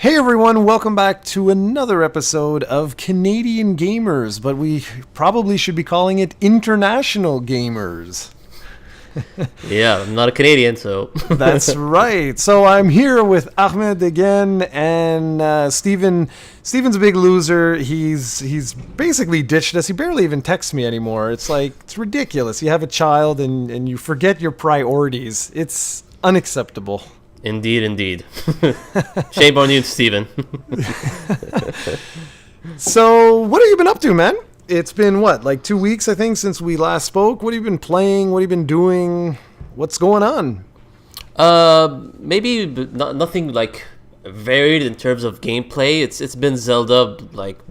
Hey everyone, welcome back to another episode of Canadian Gamers, but we probably should be calling it International Gamers. Yeah, I'm not a Canadian, so... That's right. So I'm here with Ahmed again, and Steven. Steven's a big loser. He's basically ditched us. He barely even texts me anymore. It's ridiculous. You have a child and you forget your priorities. It's unacceptable. Indeed. Shame on you, Steven. So, what have you been up to, man? It's been, 2 weeks, I think, since we last spoke? What have you been playing? What have you been doing? What's going on? Maybe nothing, varied in terms of gameplay. It's been Zelda,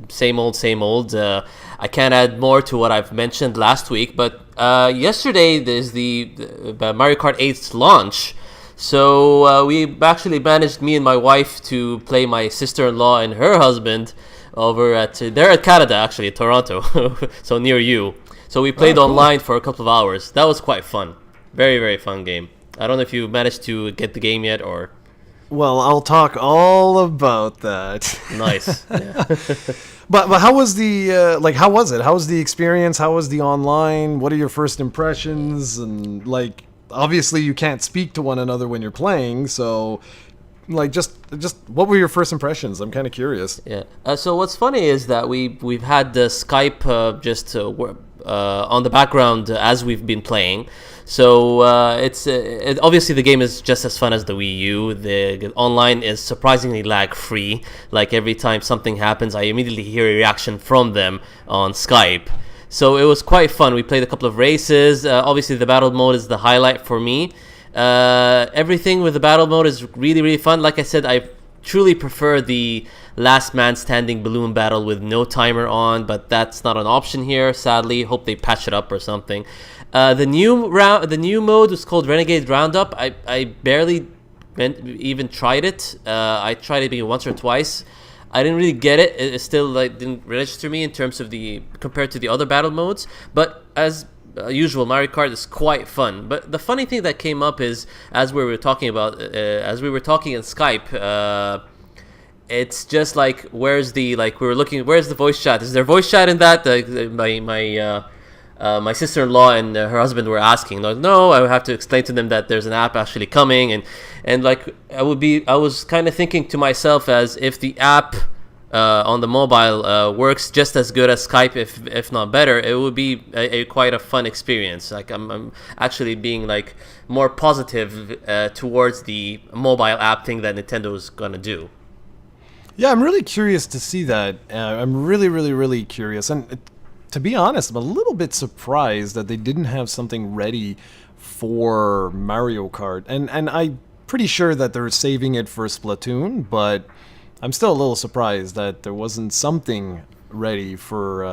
same old. I can't add more to what I've mentioned last week, but yesterday there's the Mario Kart 8's launch. So we actually managed, me and my wife, to play my sister-in-law and her husband they're at Canada, actually, Toronto, so near you. So we played online for a couple of hours. That was quite fun. Very, very fun game. I don't know if you managed to get the game yet or... Well, I'll talk all about that. Nice. Yeah. But how was how was it? How was the experience? How was the online? What are your first impressions? And obviously you can't speak to one another when you're playing, so just what were your first impressions? I'm kind of curious. Yeah. So what's funny is that we've had the Skype on the background as we've been playing. So obviously the game is just as fun as the Wii U. The online is surprisingly lag-free. Every time something happens, I immediately hear a reaction from them on Skype. So it was quite fun. We played a couple of races. Obviously, the battle mode is the highlight for me. Everything with the battle mode is really, really fun. Like I said, I truly prefer the last man standing balloon battle with no timer on, but that's not an option here, sadly. Hope they patch it up or something. The new mode was called Renegade Roundup. I barely even tried it. I tried it maybe once or twice. I didn't really get it. It still didn't register me in terms of compared to the other battle modes. But as usual, Mario Kart is quite fun. But the funny thing that came up is, as we were talking in Skype, it's just where's the where's the voice chat? Is there voice chat in that? My sister-in-law and her husband were asking. No, I would have to explain to them that there's an app actually coming, and I was kind of thinking to myself, as if the app on the mobile works just as good as Skype, if not better, it would be quite a fun experience. I'm actually being more positive towards the mobile app thing that Nintendo's gonna do. Yeah, I'm really curious to see that. I'm really, really, really curious, and to be honest, I'm a little bit surprised that they didn't have something ready for Mario Kart. And I'm pretty sure that they're saving it for Splatoon, but I'm still a little surprised that there wasn't something ready for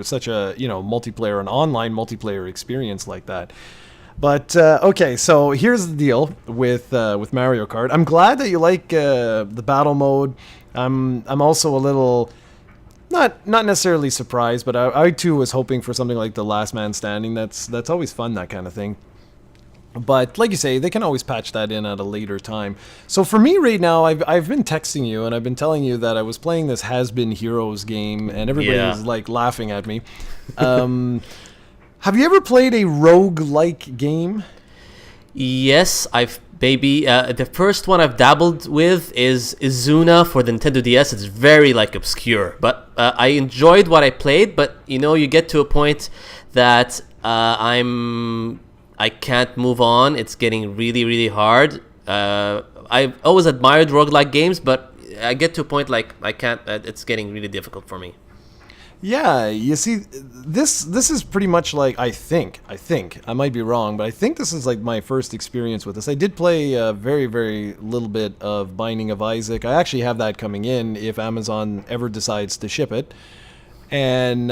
such a, multiplayer, an online multiplayer experience like that. But okay, so here's the deal with Mario Kart. I'm glad that you like the battle mode. I'm also a little... Not necessarily surprised, but I too was hoping for something like the last man standing. That's always fun, that kind of thing. But like you say, they can always patch that in at a later time. So for me right now, I've been texting you and I've been telling you that I was playing this Has Been Heroes game, and everybody was laughing at me. Have you ever played a roguelike game? Yes, the first one I've dabbled with is Izuna for the Nintendo DS. It's very obscure, but I enjoyed what I played. But you get to a point that I can't move on. It's getting really, really hard. I've always admired roguelike games, but I get to a point I can't. It's getting really difficult for me. Yeah, you see, this is pretty much I think, I might be wrong, but I think this is my first experience with this. I did play a very, very little bit of Binding of Isaac. I actually have that coming in if Amazon ever decides to ship it. And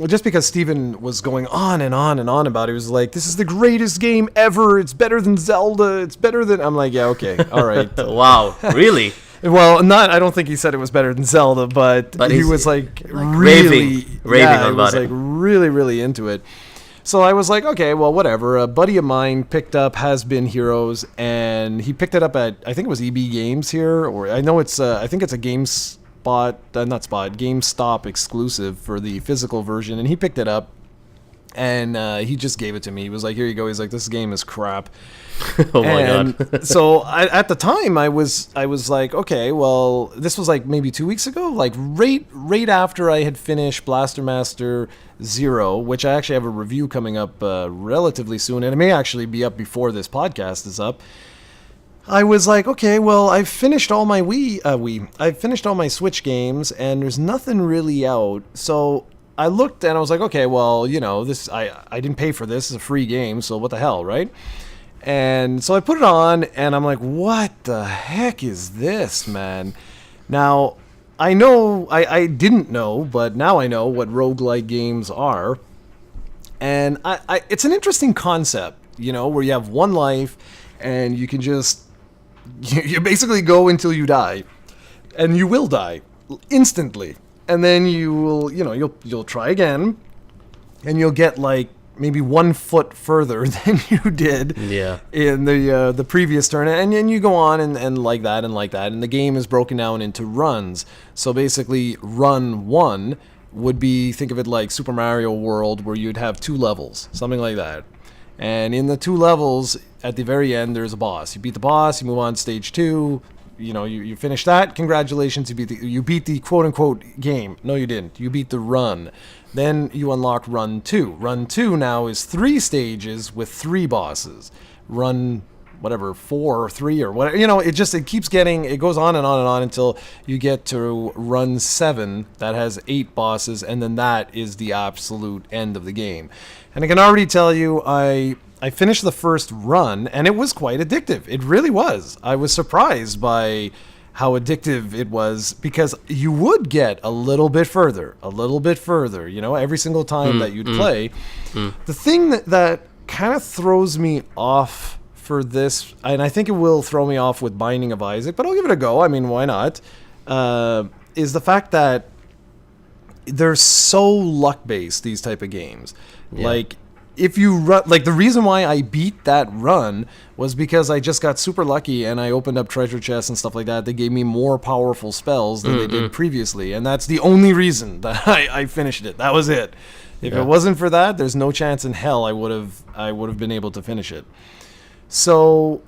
just because Steven was going on and on and on about it, he was this is the greatest game ever, it's better than Zelda, it's better than... I'm yeah, okay, all right. Wow, really? Well, I don't think he said it was better than Zelda, but he was really raving about it. Really, really into it. So I was like, okay, well, whatever. A buddy of mine picked up Has Been Heroes, and he picked it up at, I think it was EB Games here, or I know it's, I think it's a GameStop exclusive for the physical version, and he picked it up, and he just gave it to me. He was like, here you go. He's like, this game is crap. Oh my god. So at the time I was like, okay, well, this was like maybe 2 weeks ago, like right after I had finished Blaster Master 0, which I actually have a review coming up relatively soon, and it may actually be up before this podcast is up. I was like, okay, well, I've finished all my I've finished all my Switch games, and there's nothing really out. So I looked and I was like, okay, well, you know, this I didn't pay for this. It's a free game, so what the hell, right? And so I put it on, and I'm like, what the heck is this, man? Now, I know, I didn't know, but now I know what roguelike games are. And it's an interesting concept, you know, where you have one life, and you can just, you basically go until you die. And you will die instantly. And then you will, you know, you'll try again, and you'll get like maybe 1 foot further than you did in the previous turn, and then you go on and like that, and the game is broken down into runs. So basically, run 1 would be, think of it like Super Mario World, where you'd have 2 levels, something like that. And in the 2 levels, at the very end, there's a boss. You beat the boss, you move on to stage 2. You know, you finish that. Congratulations, you beat the quote unquote game. No, you didn't. You beat the run. Then you unlock run 2. Run 2 now is 3 stages with 3 bosses. Run whatever 4 or 3 or whatever. You know, it keeps getting, it goes on and on and on until you get to run 7 that has 8 bosses, and then that is the absolute end of the game. And I can already tell you, I finished the first run, and it was quite addictive. It really was. I was surprised by how addictive it was, because you would get a little bit further, you know, every single time that you'd play. The thing that kind of throws me off for this, and I think it will throw me off with Binding of Isaac, but I'll give it a go. I mean, why not? Is the fact that they're so luck-based, these type of games. Yeah. Like, if you run, like, the reason why I beat that run was because I just got super lucky and I opened up treasure chests and stuff like that. They gave me more powerful spells than they did previously, and that's the only reason that I finished it. That was it. If it wasn't for that, there's no chance in hell I would have been able to finish it. So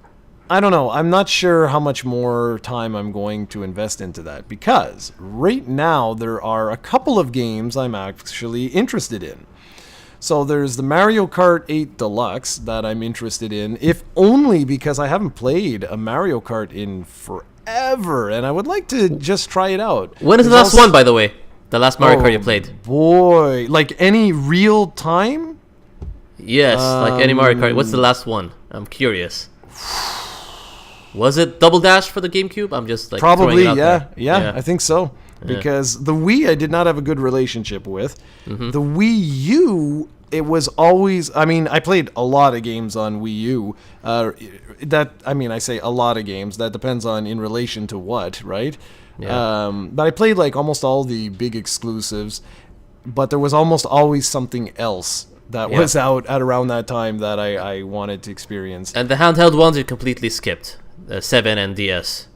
I don't know. I'm not sure how much more time I'm going to invest into that, because right now there are a couple of games I'm actually interested in. So there's the Mario Kart 8 Deluxe that I'm interested in, if only because I haven't played a Mario Kart in forever, and I would like to just try it out. When is the last one, by the way? The last Mario Kart you played? Boy, like any real time? Yes, like any Mario Kart. What's the last one? I'm curious. Was it Double Dash for the GameCube? I'm just like probably, throwing it out there. Yeah, I think so. Because the Wii I did not have a good relationship with. The Wii U, it was always, I mean, I played a lot of games on Wii U. I say a lot of games. That depends on in relation to what, right? Yeah. But I played like almost all the big exclusives, but there was almost always something else that was out at around that time that I wanted to experience. And the handheld ones you completely skipped. 7 and DS.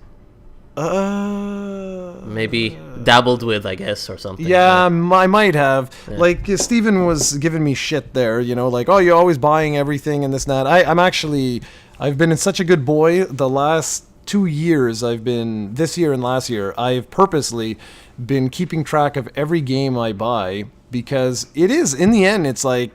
Maybe dabbled with, I guess, or something. Yeah, I might have. Yeah. Like, Steven was giving me shit there, you know, like, oh, you're always buying everything and this and that. I've been such a good boy. The last 2 years, this year and last year, I've purposely been keeping track of every game I buy, because it is, in the end, it's like,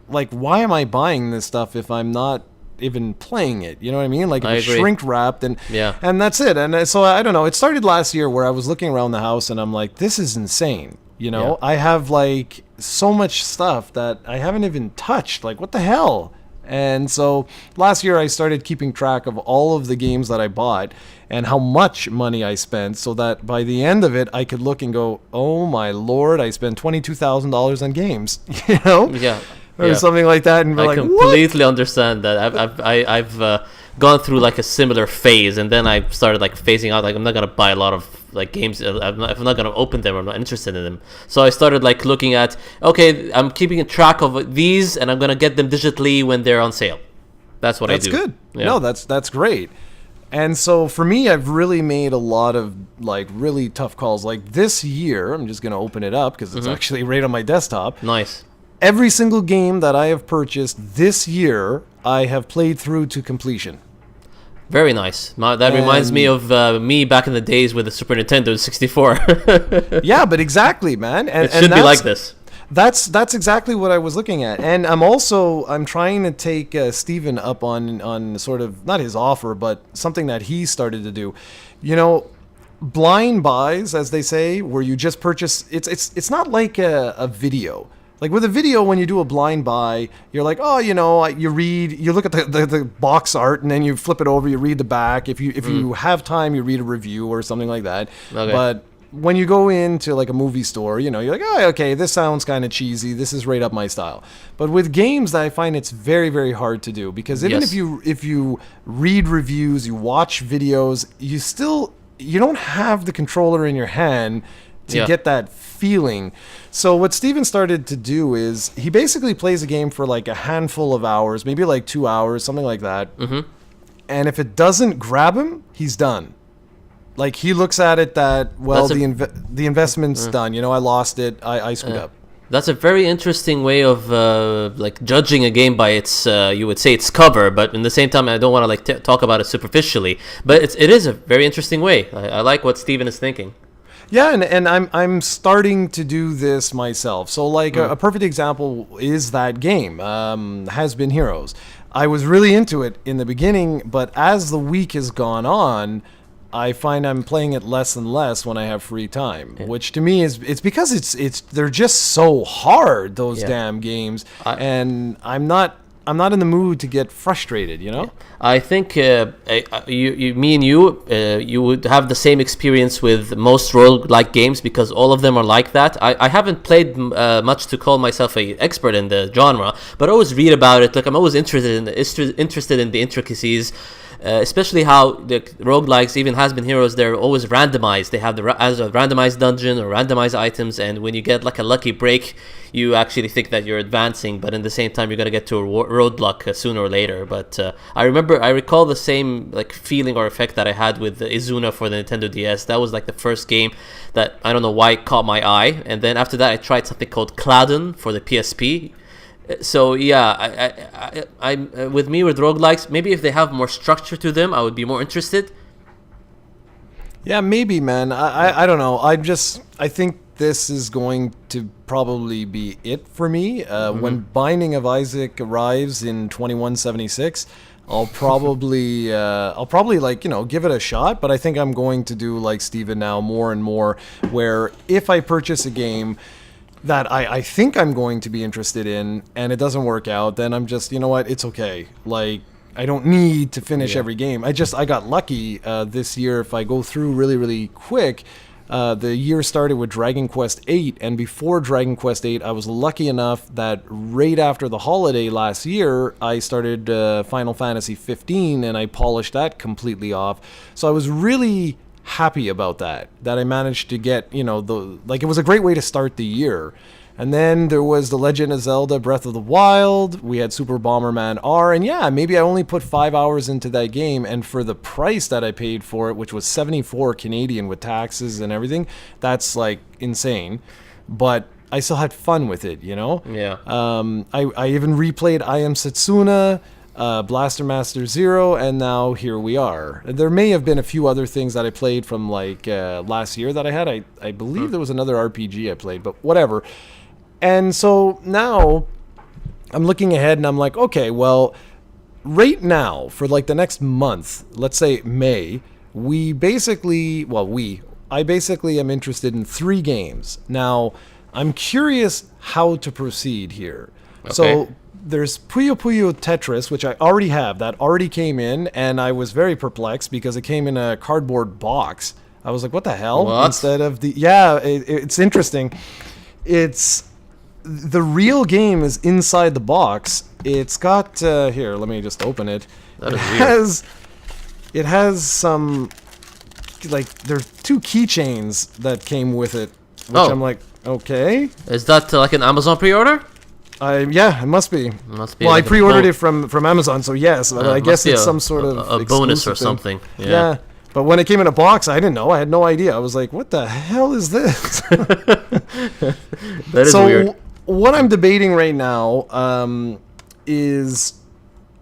why am I buying this stuff if I'm not even playing it? You know what I mean? Like, it's shrink wrapped, and that's it. And so I don't know. It started last year where I was looking around the house and I'm like, this is insane. You know, I have like so much stuff that I haven't even touched. Like, what the hell? And so last year I started keeping track of all of the games that I bought and how much money I spent, so that by the end of it I could look and go, oh my lord, I spent $22,000 on games. You know? Yeah. Or something like that, and be like, I completely understand that. I've gone through like a similar phase, and then I started like phasing out. Like, I'm not gonna buy a lot of like games. If I'm not gonna open them, I'm not interested in them. So I started like looking at, okay, I'm keeping a track of these, and I'm gonna get them digitally when they're on sale. That's what I do. That's good. Yeah. No, that's great. And so for me, I've really made a lot of like really tough calls. Like this year, I'm just gonna open it up because it's actually right on my desktop. Nice. Every single game that I have purchased this year, I have played through to completion. Very nice. That reminds me of me back in the days with the Super Nintendo 64. Yeah, but exactly, man. And, It should be like this. That's exactly what I was looking at, and I'm trying to take Steven up on sort of not his offer, but something that he started to do. You know, blind buys, as they say, where you just purchase. It's not like a video. Like with a video, when you do a blind buy, you're like, oh, you know, you look at the box art, and then you flip it over, you read the back. If you have time, you read a review or something like that. Okay. But when you go into like a movie store, you know, you're like, oh, okay, this sounds kind of cheesy. This is right up my style. But with games, I find it's very, very hard to do because even Yes. if you read reviews, you watch videos, you don't have the controller in your hand to get that feeling. So what Steven started to do is he basically plays a game for like a handful of hours, maybe like 2 hours, something like that. Mm-hmm. And if it doesn't grab him, he's done. Like he looks at it that, well, the investment's done. You know, I lost it. I screwed up. That's a very interesting way of like judging a game by its you would say its cover, but in the same time I don't want to like talk about it superficially. But it is a very interesting way. I like what Steven is thinking. Yeah, and I'm starting to do this myself. So like a perfect example is that game, Has Been Heroes. I was really into it in the beginning, but as the week has gone on, I find I'm playing it less and less when I have free time, which to me it's because they're just so hard, those damn games, and I'm not in the mood to get frustrated, you know? I think me and you would have the same experience with most roguelike games because all of them are like that. I haven't played much to call myself an expert in the genre, but I always read about it. Like I'm always interested in the intricacies. Especially how the roguelikes, even Has Been Heroes, they're always randomized. They have as a randomized dungeon or randomized items, and when you get like a lucky break, you actually think that you're advancing, but in the same time, you're gonna get to a roadblock sooner or later. But I recall the same like feeling or effect that I had with Izuna for the Nintendo DS. That was like the first game that I don't know why caught my eye, and then after that, I tried something called Cladon for the PSP. So yeah, I with roguelikes, maybe if they have more structure to them, I would be more interested. Yeah, maybe, man. I don't know. I think this is going to probably be it for me. When Binding of Isaac arrives in 2176, I'll probably like, you know, give it a shot. But I think I'm going to do like Steven now more and more, where if I purchase a game that I think I'm going to be interested in and it doesn't work out, then I'm just, you know what, it's okay. Like, I don't need to finish every game. I got lucky this year. If I go through really, really quick, the year started with Dragon Quest-8, and before Dragon Quest-8, I was lucky enough that right after the holiday last year, I started Final Fantasy 15, and I polished that completely off. So I was really happy about that I managed to get, you know, it was a great way to start the year. And then there was The Legend of Zelda Breath of the Wild. We had Super Bomberman R, and yeah, maybe I only put 5 hours into that game, and for the price that I paid for it, which was 74 Canadian with taxes and everything, that's like insane. But I still had fun with it, you know? Yeah. I even replayed I Am Setsuna, Blaster Master Zero, and now here we are. There may have been a few other things that I played from like last year that I had. I believe there was another RPG I played, but whatever. And so now I'm looking ahead and I'm like, okay, well, right now for like the next month, let's say May, I basically am interested in 3 games. Now, I'm curious how to proceed here. Okay. So there's Puyo Puyo Tetris, which I already have. That already came in, and I was very perplexed because it came in a cardboard box. I was like, what the hell? What? Instead of it's interesting. The real game is inside the box. It's got, here, let me just open it. That is weird. It has some like there's 2 keychains that came with it, which Oh. I'm like, okay. Is that like an Amazon pre-order? Yeah, it must be. Must be. Well, like I pre-ordered it from Amazon, so yes. But I guess must be it's some sort of a bonus or exclusive thing. something. Yeah. But when it came in a box, I didn't know. I had no idea. I was like, what the hell is this? That is so weird. what I'm debating right now is,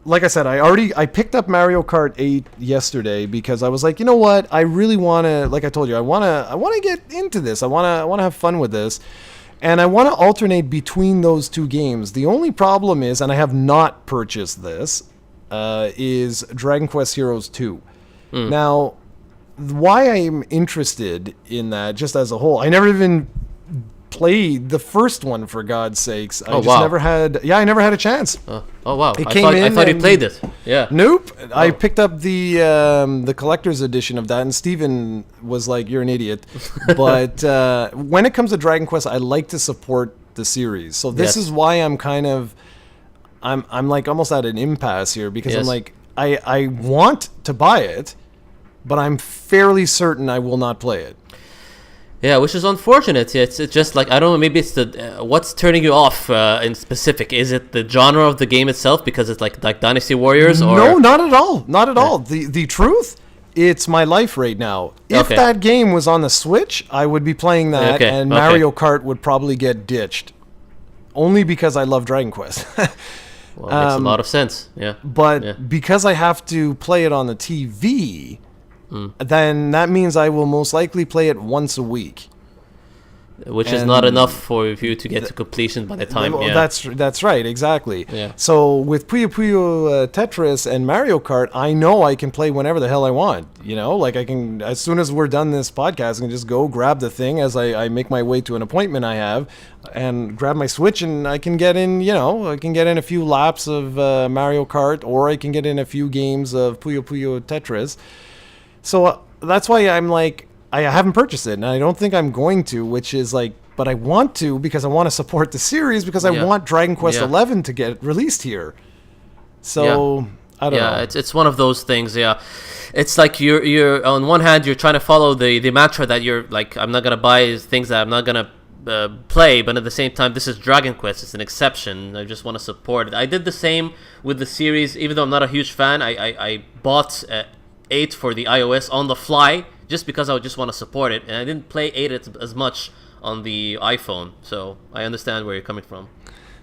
like I said, I picked up Mario Kart 8 yesterday because I was like, you know what? I really want to, like I told you, I want to get into this. I want to have fun with this. And I want to alternate between those 2 games. The only problem is, and I have not purchased this, is Dragon Quest Heroes 2. Now, why I'm interested in that, just as a whole, I never even played the first one, for God's sakes. I never had. Yeah, I never had a chance. Oh wow! It I came thought in you played it. Yeah. Nope. I picked up the collector's edition of that, and Steven was like, "You're an idiot." But when it comes to Dragon Quest, I like to support the series. So this is why I'm kind of, I'm like almost at an impasse here because I'm like, I want to buy it, but I'm fairly certain I will not play it. Yeah, which is unfortunate. It's just like, I don't know, maybe it's the what's turning you off in specific. Is it the genre of the game itself because it's like Dynasty Warriors? Or No, not at all. Not at all. The truth, it's my life right now. If that game was on the Switch, I would be playing that, and Mario Kart would probably get ditched. Only because I love Dragon Quest. Well, it makes a lot of sense. Yeah. But because I have to play it on the TV, then that means I will most likely play it once a week. Which is not enough for you to get to completion by the time. That's right, exactly. Yeah. So with Puyo Puyo Tetris and Mario Kart, I know I can play whenever the hell I want. You know, like I can, as soon as we're done this podcast, I can just go grab the thing as I make my way to an appointment I have, and grab my Switch, and I can get in. You know, I can get in a few laps of Mario Kart, or I can get in a few games of Puyo Puyo Tetris. So that's why I'm like, I haven't purchased it, and I don't think I'm going to, which is like, but I want to because I want to support the series because I want Dragon Quest 11 to get released here. So I don't know. Yeah, it's one of those things. Yeah, it's like you're on one hand you're trying to follow the mantra that you're like, I'm not gonna buy things that I'm not gonna play, but at the same time, this is Dragon Quest. It's an exception. I just want to support it. I did the same with the series, even though I'm not a huge fan. I bought 8 for the iOS on the fly just because I would just want to support it, and I didn't play 8 as much on the iPhone, so I understand where you're coming from.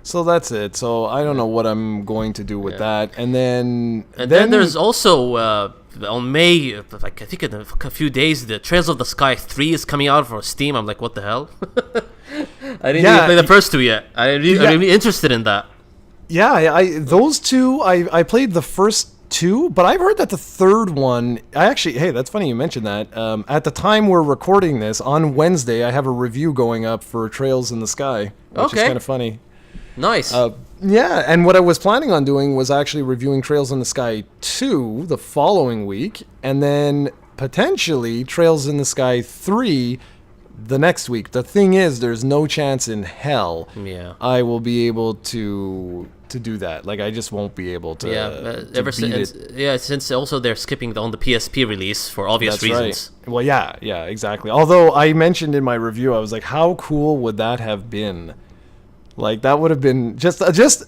So that's it. So I don't know what I'm going to do with that. And then there's also on May, like I think in a few days, the Trails of the Sky 3 is coming out for Steam. I'm like, what the hell? I didn't even play the first 2 yet. I'm really interested in that. Yeah, those 2 I played the first 2, but I've heard that the third one, hey, that's funny you mentioned that. At the time we're recording this, on Wednesday, I have a review going up for Trails in the Sky, which is kind of funny. Nice. Yeah, and what I was planning on doing was actually reviewing Trails in the Sky 2 the following week, and then potentially Trails in the Sky 3 the next week. The thing is, there's no chance in hell I will be able to do that. Like, I just won't be able to since also they're skipping on the PSP release for obvious reasons. Right. Well, yeah, exactly. Although I mentioned in my review, I was like, how cool would that have been? Like, that would have been just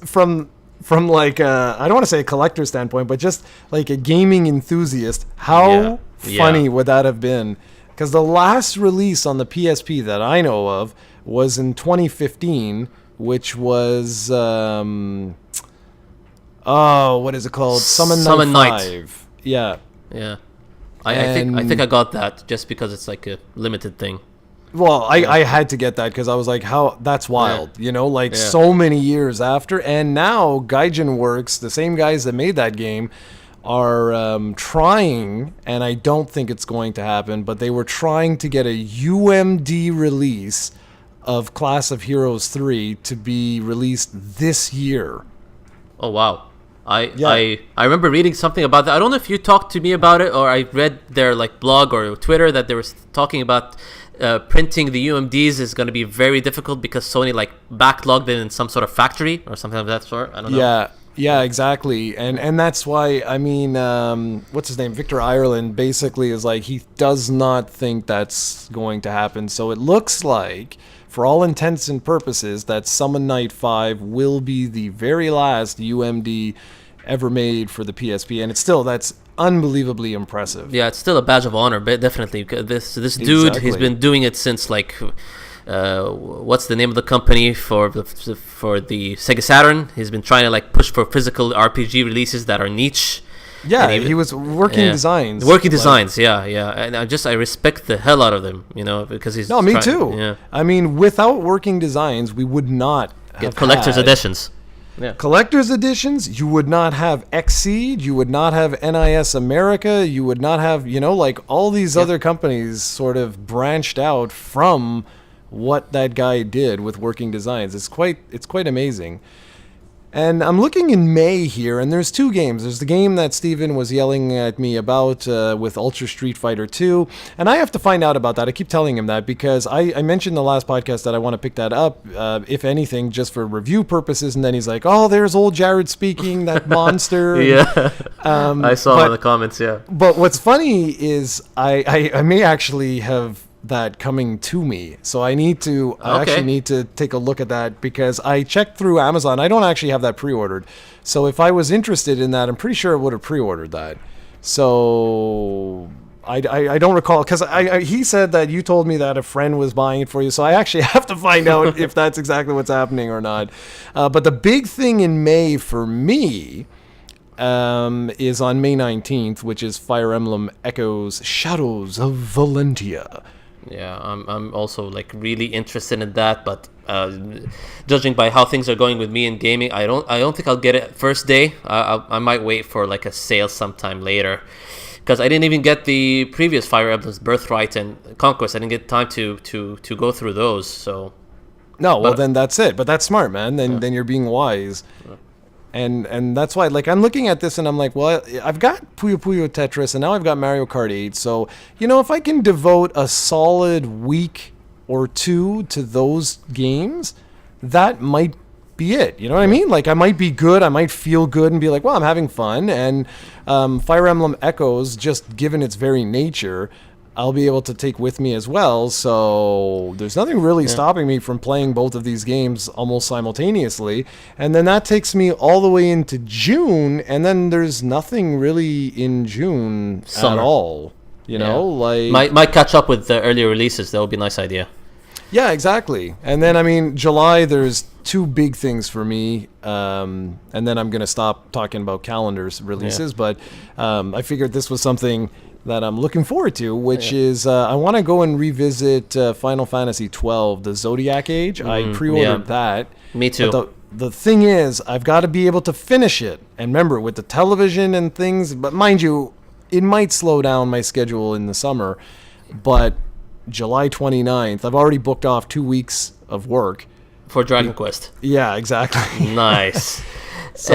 from like I don't want to say a collector standpoint, but just like a gaming enthusiast, how funny would that have been? Because the last release on the PSP that I know of was in 2015, which was what is it called? Summon Night 5. Yeah. I think I got that just because it's like a limited thing. Well, I had to get that because I was like, that's wild, you know, like so many years after. And now Gaijin Works, the same guys that made that game, are trying, and I don't think it's going to happen, but they were trying to get a UMD release of Class of Heroes 3 to be released this year. Oh, wow. I remember reading something about that. I don't know if you talked to me about it or I read their like blog or Twitter that they were talking about printing the UMDs is going to be very difficult because Sony like backlogged it in some sort of factory or something of that sort. I don't know. Yeah. Yeah, exactly. And that's why, I mean, what's his name? Victor Ireland basically is like, he does not think that's going to happen. So it looks like, for all intents and purposes, that Summon Night 5 will be the very last UMD ever made for the PSP. And it's still, that's unbelievably impressive. Yeah, it's still a badge of honor, but definitely. This dude, Exactly. he's been doing it since like, what's the name of the company for the Sega Saturn? He's been trying to like push for physical RPG releases that are niche. Yeah, And he was working designs. Working designs, yeah. And I respect the hell out of him, because he's... No, me too. Yeah. I mean, without working designs, we would not have Get collector's had editions. Yeah. collector's editions. You would not have Xseed. You would not have NIS America. You would not have, like all these other companies sort of branched out from what that guy did with working designs. It's quite amazing. And I'm looking in May here, and there's two games. There's the game that Steven was yelling at me about with Ultra Street Fighter 2, and I have to find out about that. I keep telling him that because I mentioned the last podcast that I want to pick that up, if anything, just for review purposes, and then he's like, oh, there's old Jared speaking, that monster. Yeah. I saw him in the comments, yeah. But what's funny is I may actually have that coming to me, so I actually need to take a look at that, because I checked through Amazon. I don't actually have that pre-ordered, so if I was interested in that, I'm pretty sure I would have pre-ordered that. So I don't recall, because he said that you told me that a friend was buying it for you, so I actually have to find out if that's exactly what's happening or not. But the big thing in May for me is on May 19th, which is Fire Emblem Echoes Shadows of Valentia. Yeah, I'm also like really interested in that, but judging by how things are going with me in gaming, I don't think I'll get it first day. I might wait for like a sale sometime later, because I didn't even get the previous Fire Emblems, Birthright and Conquest. I didn't get time to go through those. So Then that's it. But that's smart, man. Then you're being wise. Yeah. And that's why, like, I'm looking at this and I'm like, well, I've got Puyo Puyo Tetris and now I've got Mario Kart 8. So, if I can devote a solid week or two to those games, that might be it. You know what I mean? Like, I might be good. I might feel good and be like, well, I'm having fun. And Fire Emblem Echoes, just given its very nature, I'll be able to take with me as well. So there's nothing really stopping me from playing both of these games almost simultaneously. And then that takes me all the way into June, and then there's nothing really in June Summer. at all. Like might catch up with the earlier releases. That would be a nice idea. Yeah, exactly. And then, I mean, July, there's two big things for me. And then I'm going to stop talking about calendars releases. But I figured this was something that I'm looking forward to, which is I want to go and revisit Final Fantasy 12, the Zodiac Age. I pre-ordered that. Me too. But the thing is, I've got to be able to finish it. And remember, with the television and things, but mind you, it might slow down my schedule in the summer. But July 29th, I've already booked off 2 weeks of work. For Dragon Quest. Yeah, exactly. Nice. So,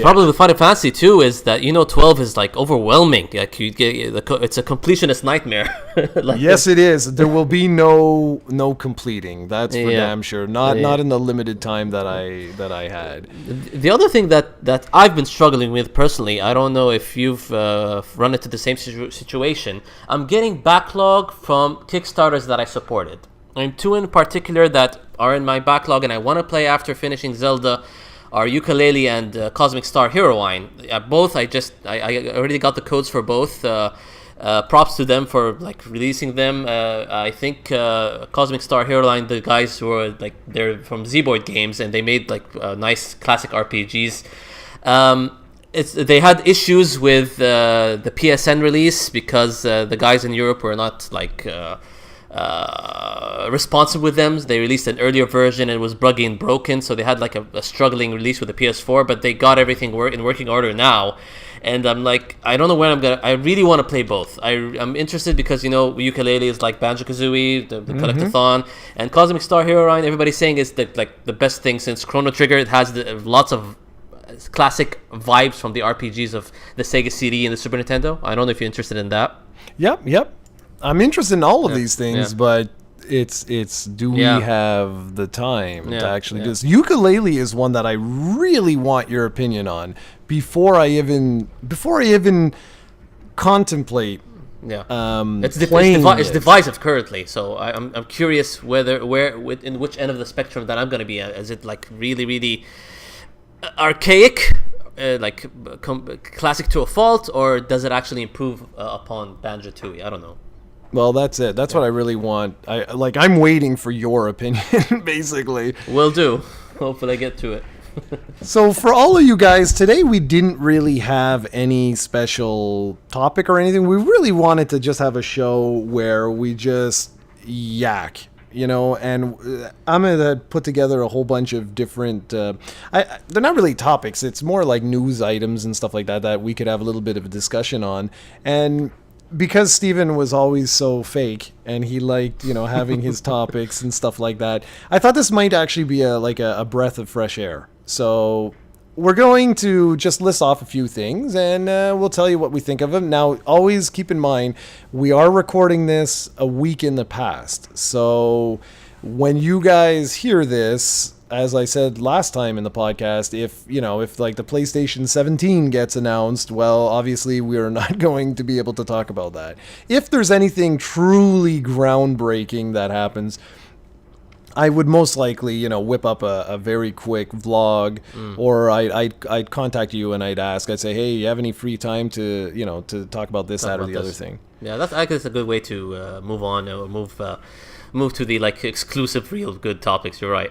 Probably with Final Fantasy 2 is that 12 is like overwhelming. Like it's a completionist nightmare. Yes, it is. There will be no completing. That's for damn sure. Not in the limited time that I had. The other thing that I've been struggling with personally, I don't know if you've run into the same situation. I'm getting backlog from Kickstarters that I supported. I'm two in particular that are in my backlog, and I want to play after finishing Zelda. Are Yooka-Laylee and Cosmic Star Heroine. Both, I already got the codes for both. Props to them for like releasing them. I think Cosmic Star Heroine, the guys who are like, they're from Z-Board Games, and they made like nice classic RPGs. They had issues with the PSN release because the guys in Europe were not like responsive with them. They released an earlier version and it was buggy and broken, so they had like a struggling release with the PS4, but they got everything in working order now. And I'm like, I don't know when I really want to play both. I'm interested because Yooka-Laylee is like Banjo-Kazooie, the collectathon, and Cosmic Star Heroine, everybody's saying is the best thing since Chrono Trigger. It has lots of classic vibes from the RPGs of the Sega CD and the Super Nintendo. I don't know if you're interested in that. Yep. I'm interested in all of these things, but It's do we Yeah. have the time to Yeah, actually yeah. do this? Ukulele is one that I really want your opinion on before I even contemplate Yeah, playing it's it. divisive currently. So I'm curious in which end of the spectrum that I'm going to be at. Is it like really archaic, like classic to a fault, or does it actually improve upon Banjo-Tooie? I don't know. Well, that's it. That's what I really want. I'm waiting for your opinion, basically. Will do. Hopefully, I get to it. So for all of you guys, today we didn't really have any special topic or anything. We really wanted to just have a show where we just yak, and I'm going to put together a whole bunch of different, they're not really topics. It's more like news items and stuff like that we could have a little bit of a discussion on. And because Steven was always so fake and he liked, having his topics and stuff like that, I thought this might actually be a breath of fresh air. So we're going to just list off a few things and we'll tell you what we think of them. Now, always keep in mind, we are recording this a week in the past. So when you guys hear this, as I said last time in the podcast, if like the PlayStation 17 gets announced, well, obviously we are not going to be able to talk about that. If there's anything truly groundbreaking that happens, I would most likely, whip up a very quick vlog, or I'd contact you and I'd say, hey, you have any free time to, to talk about this, that, or the other thing. Yeah, I guess a good way to move on or move to the like exclusive, real good topics. You're right.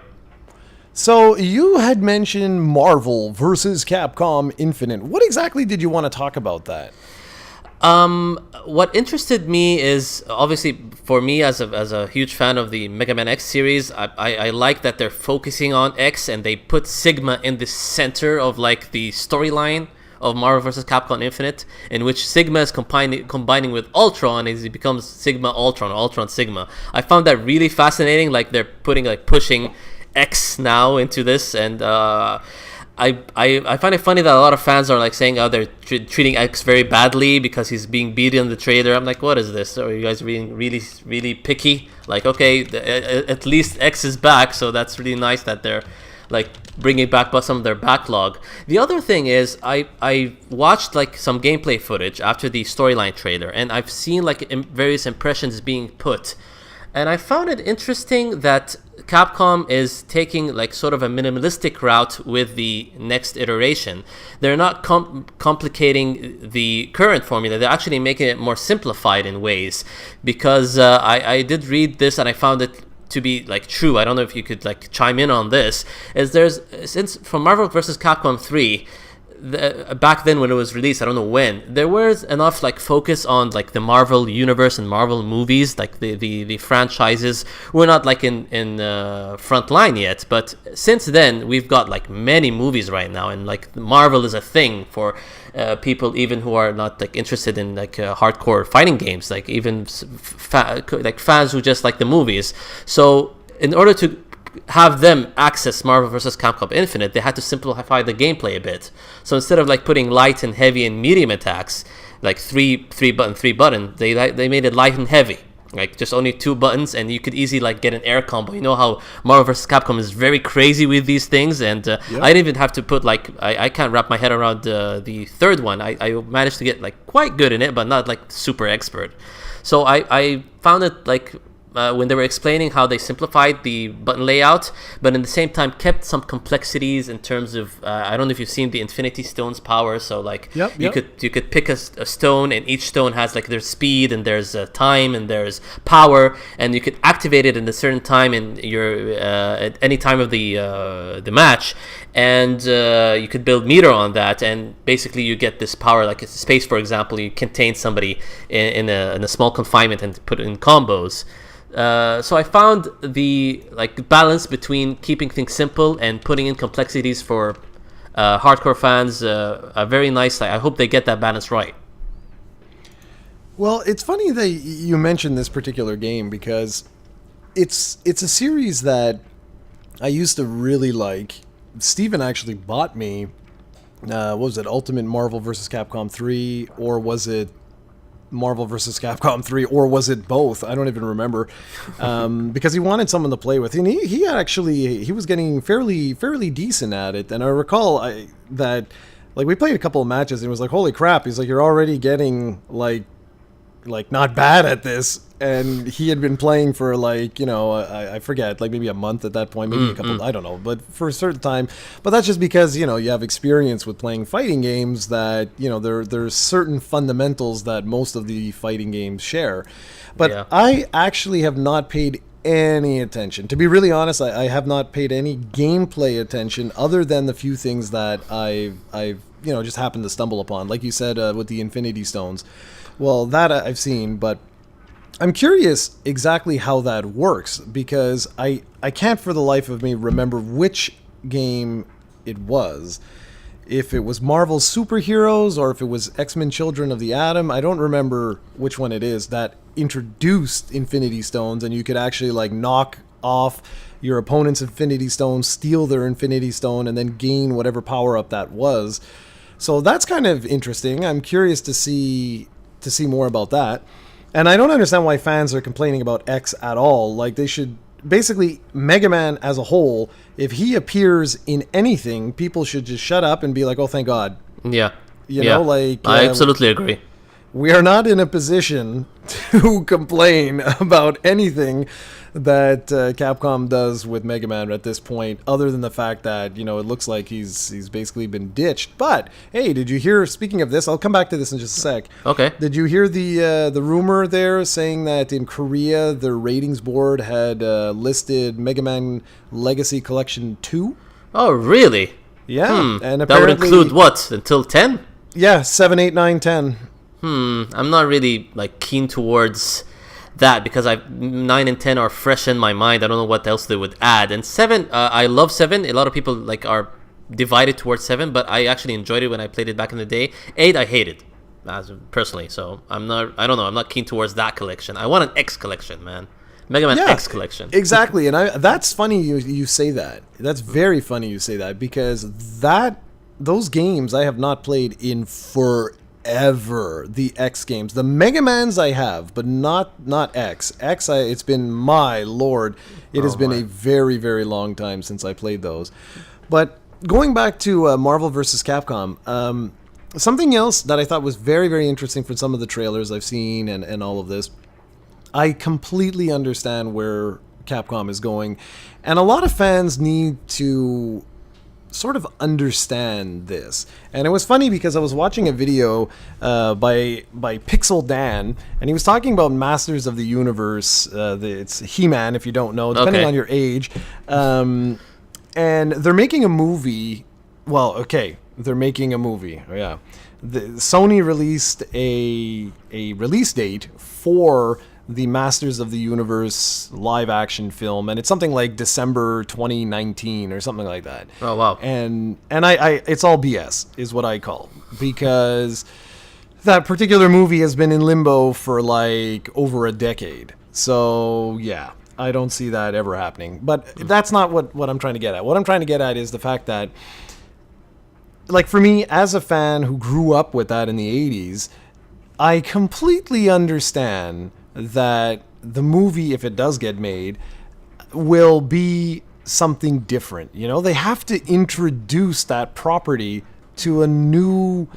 So you had mentioned Marvel versus Capcom Infinite. What exactly did you want to talk about that? What interested me is obviously for me as a huge fan of the Mega Man X series, I like that they're focusing on X and they put Sigma in the center of like the storyline of Marvel vs. Capcom Infinite, in which Sigma is combining with Ultron as he becomes Sigma Ultron, Ultron Sigma. I found that really fascinating. Like they're pushing X now into this, and I find it funny that a lot of fans are like saying, oh, they're treating X very badly because he's being beaten in the trailer. I'm like, what is this? Are you guys being really, really picky? Like, okay, at least X is back, so that's really nice that they're like bringing back some of their backlog. The other thing is, I watched like some gameplay footage after the storyline trailer, and I've seen like various impressions being put. And I found it interesting that Capcom is taking like sort of a minimalistic route with the next iteration. They're not complicating the current formula. They're actually making it more simplified in ways. Because I did read this and I found it to be like true. I don't know if you could like chime in on this. Since from Marvel vs. Capcom 3. Back then when it was released, I don't know when, there was enough like focus on like the Marvel universe and Marvel movies, like the franchises. We're not like in front line yet, but since then we've got like many movies right now, and like Marvel is a thing for people even who are not like interested in like hardcore fighting games, like even like fans who just like the movies. So in order to have them access Marvel vs. Capcom Infinite, they had to simplify the gameplay a bit. So instead of like putting light and heavy and medium attacks, like three button, they made it light and heavy, like just only 2 buttons, and you could easily like get an air combo. You know how Marvel vs. Capcom is very crazy with these things, and I didn't even have to put like I can't wrap my head around the third one. I managed to get like quite good in it, but not like super expert. So I found it like when they were explaining how they simplified the button layout, but in the same time kept some complexities in terms of I don't know if you've seen the Infinity Stone's power. So like you could pick a stone, and each stone has like there's speed and there's time and there's power, and you could activate it in a certain time in your at any time of the match, and you could build meter on that, and basically you get this power. Like space, for example, you contain somebody in a small confinement and put it in combos. So I found the like balance between keeping things simple and putting in complexities for hardcore fans a very nice. I hope they get that balance right. Well, it's funny that you mentioned this particular game because it's a series that I used to really like. Steven actually bought me. What was it? Ultimate Marvel vs. Capcom 3, or was it Marvel vs. Capcom 3, or was it both? I don't even remember, because he wanted someone to play with, and he was getting fairly decent at it. And I recall that like we played a couple of matches, and it was like, holy crap! He's like, you're already getting like not bad at this. And he had been playing for like, I forget, like maybe a month at that point, maybe a couple, I don't know, but for a certain time. But that's just because, you have experience with playing fighting games that, there's certain fundamentals that most of the fighting games share. But Yeah. I actually have not paid any attention. To be really honest, I have not paid any gameplay attention other than the few things that I've just happened to stumble upon. Like you said, with the Infinity Stones. Well, that I've seen, but I'm curious exactly how that works, because I can't for the life of me remember which game it was. If it was Marvel's Superheroes or if it was X-Men Children of the Atom, I don't remember which one it is that introduced Infinity Stones, and you could actually like knock off your opponent's Infinity Stone, steal their Infinity Stone, and then gain whatever power-up that was. So that's kind of interesting. I'm curious to see more about that. And I don't understand why fans are complaining about X at all. Like, they should basically, Mega Man as a whole, if he appears in anything, people should just shut up and be like, oh, thank God. Yeah. You know, like, I absolutely agree. We are not in a position to complain about anything that Capcom does with Mega Man at this point, other than the fact that, it looks like he's basically been ditched. But hey, did you hear? Speaking of this, I'll come back to this in just a sec. Okay. Did you hear the rumor there saying that in Korea their ratings board had listed Mega Man Legacy Collection 2? Oh, really? Yeah, and that would include what, until 10? Yeah, 7, 8, 9, 10. I'm not really like keen towards that, because 9 and 10 are fresh in my mind. I don't know what else they would add. And 7, I love 7. A lot of people like are divided towards 7, but I actually enjoyed it when I played it back in the day. 8, I hated, personally. So I don't know. I'm not keen towards that collection. I want an X collection, man. Mega Man X collection. Exactly, and that's funny you say that. That's very funny you say that, because those games I have not played in forever. The X games, the Mega Mans I have, but not X. It's been, my lord, it has been a very, very long time since I played those. But going back to Marvel vs. Capcom, something else that I thought was very, very interesting from some of the trailers I've seen and all of this, I completely understand where Capcom is going, and a lot of fans need to sort of understand this. And it was funny because I was watching a video by Pixel Dan, and he was talking about Masters of the Universe. It's He-Man, if you don't know, depending on your age. And they're making a movie. Well, okay, they're making a movie. Oh, yeah. Sony released a release date for the Masters of the Universe live action film, and it's something like December 2019 or something like that. Oh wow. And I it's all BS is what I call, because that particular movie has been in limbo for like over a decade. So yeah, I don't see that ever happening. But that's not what I'm trying to get at. What I'm trying to get at is the fact that, like, for me as a fan who grew up with that in the 80s, I completely understand that the movie, if it does get made, will be something different. They have to introduce that property to a new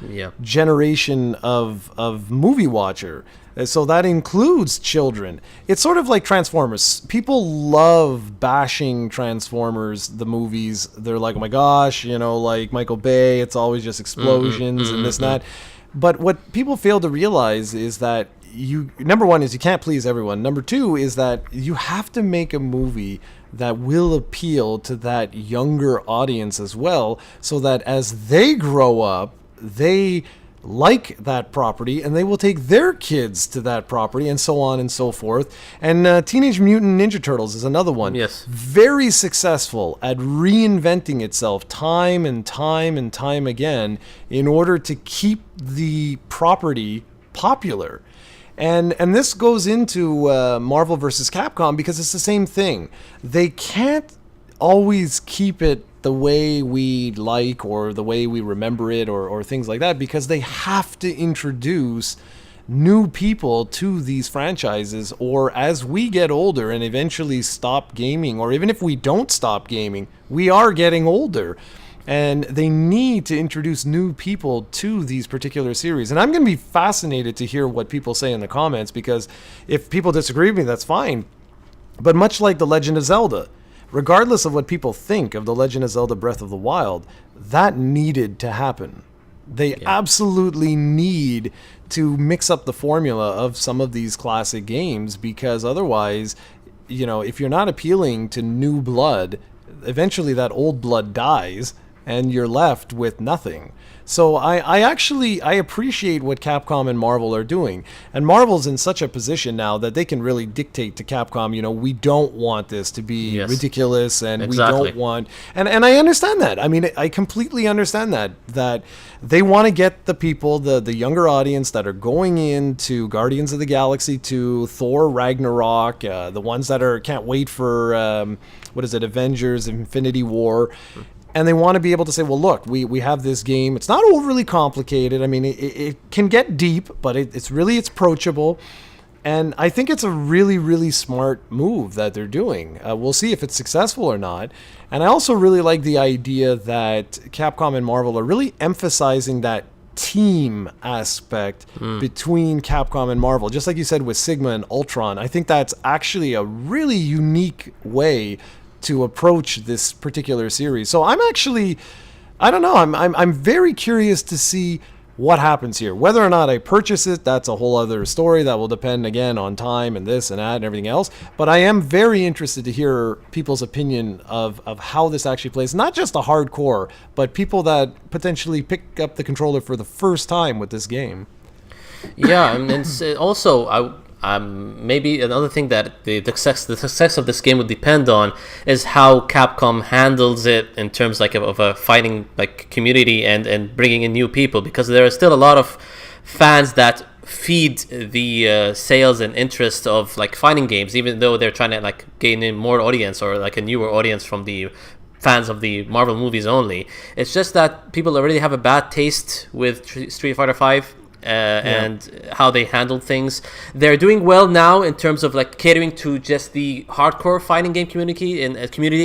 generation of movie watcher. So that includes children. It's sort of like Transformers. People love bashing Transformers, the movies. They're like, oh my gosh, like Michael Bay, it's always just explosions and this and that. But what people fail to realize is that number one is you can't please everyone. Number two is that you have to make a movie that will appeal to that younger audience as well, so that as they grow up, they like that property and they will take their kids to that property, and so on and so forth. And Teenage Mutant Ninja Turtles is another one. Yes. Very successful at reinventing itself time and time and time again in order to keep the property popular. And this goes into Marvel vs. Capcom, because it's the same thing. They can't always keep it the way we like or the way we remember it or things like that, because they have to introduce new people to these franchises, or as we get older and eventually stop gaming, or even if we don't stop gaming, we are getting older. And they need to introduce new people to these particular series. And I'm going to be fascinated to hear what people say in the comments, because if people disagree with me, that's fine. But much like The Legend of Zelda, regardless of what people think of The Legend of Zelda Breath of the Wild, that needed to happen. They absolutely need to mix up the formula of some of these classic games, because otherwise, if you're not appealing to new blood, eventually that old blood dies and you're left with nothing. So I appreciate what Capcom and Marvel are doing. And Marvel's in such a position now that they can really dictate to Capcom, we don't want this to be ridiculous, and we don't want... And I understand that. I mean, I completely understand that they want to get the people, the younger audience that are going into Guardians of the Galaxy 2, Thor Ragnarok, the ones that can't wait for, Avengers, Infinity War... And they want to be able to say, well, look, we have this game. It's not overly complicated. I mean, it can get deep, but it's approachable. And I think it's a really, really smart move that they're doing. We'll see if it's successful or not. And I also really like the idea that Capcom and Marvel are really emphasizing that team aspect between Capcom and Marvel. Just like you said with Sigma and Ultron, I think that's actually a really unique way to approach this particular series. So I'm very curious to see what happens here. Whether or not I purchase it, that's a whole other story. That will depend again on time and this and that and everything else. But I am very interested to hear people's opinion of how this actually plays. Not just the hardcore, but people that potentially pick up the controller for the first time with this game. Yeah, and also maybe another thing that the success of this game would depend on is how Capcom handles it in terms of a fighting community and bringing in new people, because there are still a lot of fans that feed the sales and interest of fighting games, even though they're trying to gain in more audience or a newer audience from the fans of the Marvel movies only. It's just that people already have a bad taste with Street Fighter V. And how they handled things. They're doing well now in terms of catering to just the hardcore fighting game community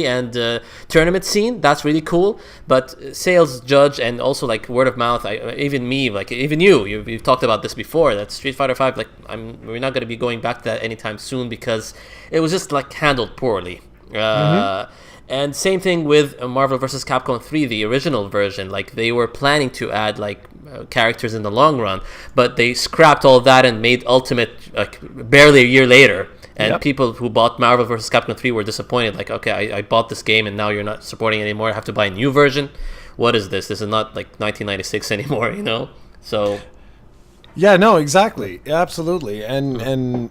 and tournament scene. That's really cool. But sales judge and also word of mouth. Even you've talked about this before. That Street Fighter V, we're not going to be going back to that anytime soon, because it was just handled poorly. And same thing with Marvel vs. Capcom 3, the original version. They were planning to add characters in the long run, but they scrapped all that and made Ultimate barely a year later. And people who bought Marvel vs. Capcom 3 were disappointed. Okay, I bought this game and now you're not supporting it anymore. I have to buy a new version. What is this? This is not 1996 anymore, So... Yeah, no, exactly. Absolutely. And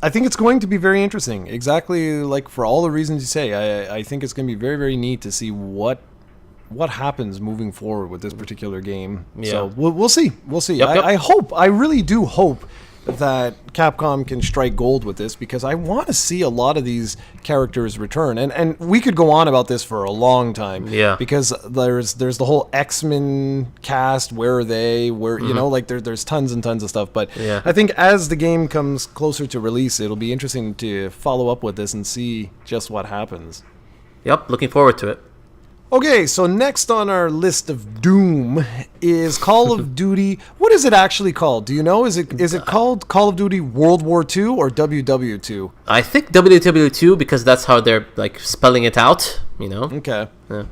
I think it's going to be very interesting. Exactly for all the reasons you say. I think it's going to be very, very neat to see what happens moving forward with this particular game. Yeah. So we'll see. We'll see. Yep. I really do hope that Capcom can strike gold with this, because I want to see a lot of these characters return. And we could go on about this for a long time. Yeah. Because there's the whole X-Men cast. Where are they? There's tons and tons of stuff. But I think as the game comes closer to release, it'll be interesting to follow up with this and see just what happens. Yep. Looking forward to it. Okay, so next on our list of doom is Call of Duty. What is it actually called? Do you know? Is it called Call of Duty World War II or WW2? I think WW2, because that's how they're spelling it out. Okay. Yeah,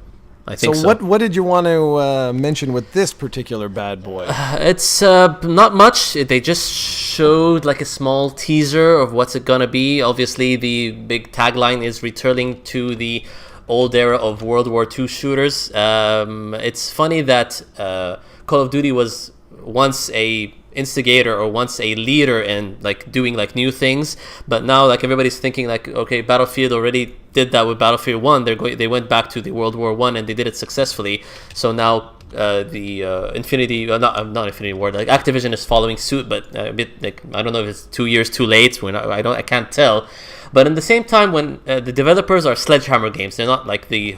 I think so. So what did you want to mention with this particular bad boy? It's not much. They just showed a small teaser of what's it gonna be. Obviously, the big tagline is returning to the old era of World War II shooters. It's funny that Call of Duty was once a instigator or once a leader in doing new things, but now everybody's thinking okay, Battlefield already did that with Battlefield 1. They went back to the World War 1 and they did it successfully. So now the Infinity, not Infinity Ward, Activision is following suit, but a bit I don't know if it's 2 years too late. I can't tell. But in the same time, when the developers are Sledgehammer games, they're not like they're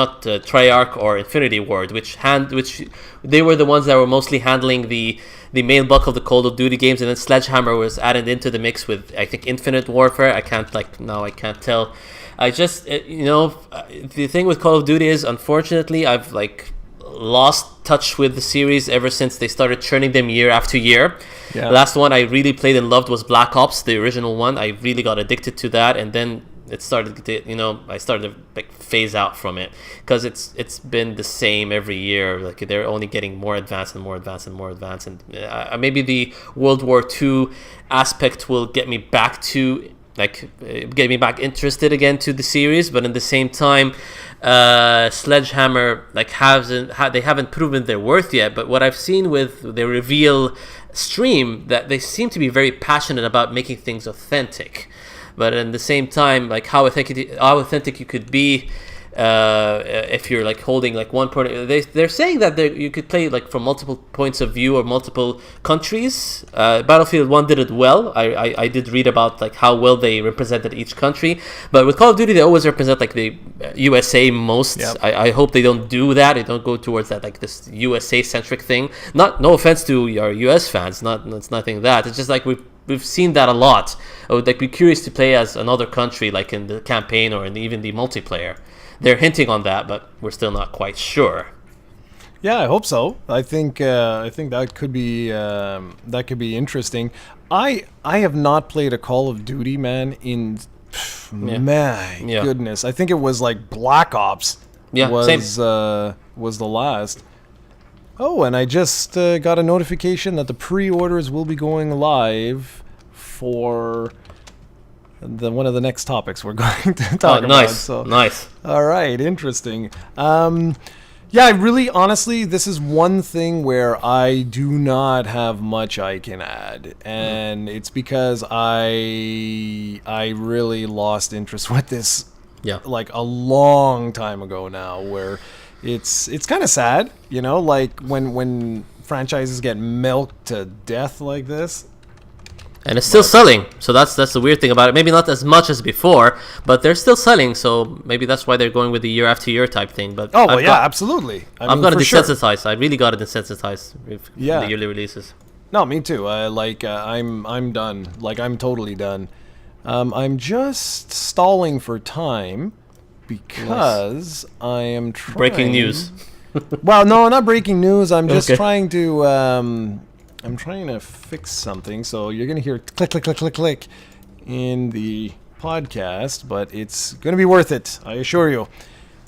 not Treyarch or Infinity Ward, which they were the ones that were mostly handling the main bulk of the Call of Duty games, and then Sledgehammer was added into the mix with, I think, Infinite Warfare. I can't tell. I just the thing with Call of Duty is, unfortunately, I've lost touch with the series ever since they started churning them year after year. Yeah. The last one I really played and loved was Black Ops, the original one. I really got addicted to that, and then it started to, I started to phase out from it because it's been the same every year. Like, they're only getting more advanced and more advanced and more advanced, and maybe the World War II aspect will get me back interested again to the series. But in the same time, Sledgehammer they haven't proven their worth yet. But what I've seen with the reveal stream, that they seem to be very passionate about making things authentic. But in the same time, how authentic you could be if you're holding one point. They're saying that you could play from multiple points of view or multiple countries. Battlefield 1 did it well. I did read about how well they represented each country. But with Call of Duty, they always represent the USA most. Yep. I hope they don't do that. They don't go towards that this USA centric thing. No offense to our US fans. It's nothing that. It's just we've seen that a lot. I would be curious to play as another country, in the campaign or in even the multiplayer. They're hinting on that, but we're still not quite sure. Yeah, I hope so. I think that could be interesting. I have not played a Call of Duty, man, in goodness. I think it was Black Ops. Yeah, was the last. Oh, and I just got a notification that the pre-orders will be going live for one of the next topics we're going to talk about. So, nice. All right, interesting. Yeah, honestly, this is one thing where I do not have much I can add, and it's because I really lost interest with this. Yeah. A long time ago now, where it's kind of sad, when franchises get milked to death like this. And it's still selling, so that's the weird thing about it. Maybe not as much as before, but they're still selling, so maybe that's why they're going with the year after year type thing. But absolutely. I'm gonna desensitize. Sure. I really got to desensitize with the yearly releases. No, me too. I'm done. I'm totally done. I'm just stalling for time because I am trying. Breaking news. Well, no, not breaking news. I'm just trying to. I'm trying to fix something, so you're going to hear click, click, click, click, click in the podcast, but it's going to be worth it, I assure you.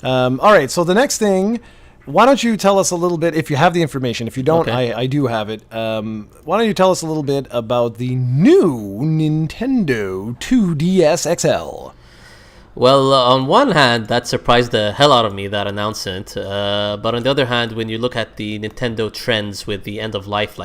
All right, so the next thing, why don't you tell us a little bit, if you have the information. If you don't, I do have it. Why don't you tell us a little bit about the new Nintendo 2DS XL? Well, on one hand, that surprised the hell out of me, that announcement. But on the other hand, when you look at the Nintendo trends with the end of life,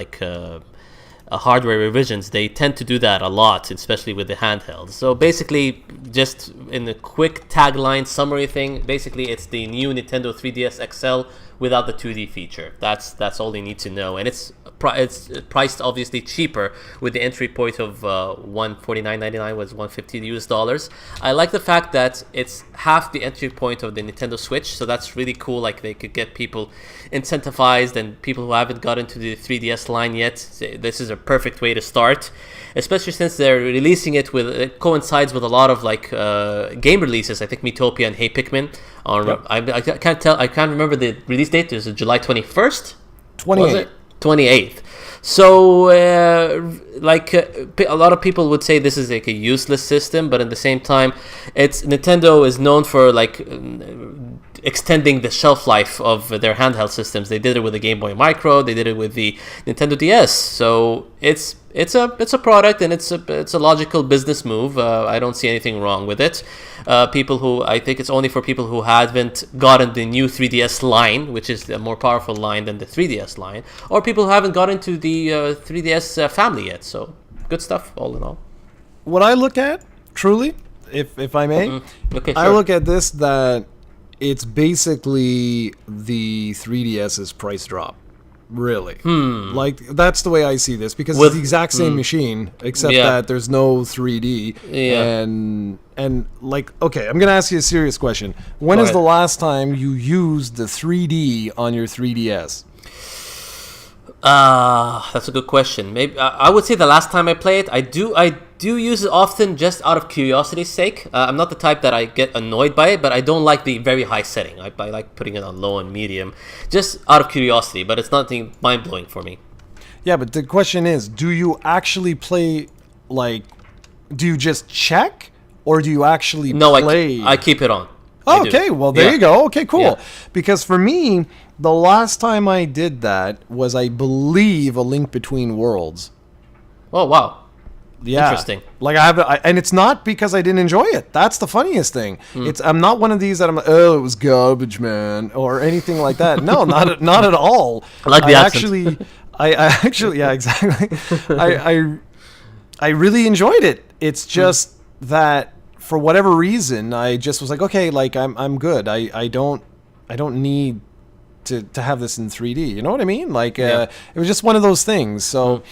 hardware revisions, they tend to do that a lot, especially with the handheld. So basically, just in a quick tagline summary thing, basically it's the new Nintendo 3DS XL without the 2D feature. That's all you need to know, and it's priced obviously cheaper, with the entry point of $149.99 was $150. I like the fact that it's half the entry point of the Nintendo Switch, so that's really cool. They could get people incentivized, and people who haven't got into the 3DS line yet, this is a perfect way to start, especially since they're releasing it it coincides with a lot of game releases. I think Miitopia and Hey Pikmin are. Yep. I can't remember the release date. Is it July 21st? 28th. So, a lot of people would say this is a useless system, but at the same time, Nintendo is known for extending the shelf life of their handheld systems. They did it with the Game Boy Micro. They did it with the Nintendo DS. So it's a product, and it's a logical business move. I don't see anything wrong with it. I think it's only for people who haven't gotten the new 3DS line, which is a more powerful line than the 3DS line, or people who haven't got into the 3DS family yet. So good stuff, all in all. What I look at, truly, if I may, sure. I look at this that it's basically the 3DS's price drop. Really. Like, that's the way I see this, because With- it's the exact same machine, except Yeah. that there's no 3D. Yeah. And like, okay, I'm going to ask you a serious question. When Go is ahead. the last time you used the 3D on your 3DS? That's a good question. Maybe I would say the last time I play it, I do use it often just out of curiosity's sake. I'm not the type that I get annoyed by it, but I don't like the very high setting. I like putting it on low and medium, just out of curiosity. But it's nothing mind blowing for me. Yeah, but the question is, do you actually play, like, do you just check, or do you actually No, play? I keep it on. Oh, I do. okay, well, there Yeah. you go. Okay, cool. Yeah. Because for me, the last time I did that was, I believe, A Link Between Worlds. Oh wow. Yeah. Interesting. Like, and it's not because I didn't enjoy it. That's the funniest thing. Hmm. I'm not one of these that I'm like, oh, it was garbage, man, or anything like that. No, not at all. I like the accent. I actually, yeah, exactly. I really enjoyed it. It's just that for whatever reason, I just was like, okay, like I'm good. I don't need to have this in 3D. You know what I mean? Like, it was just one of those things. So.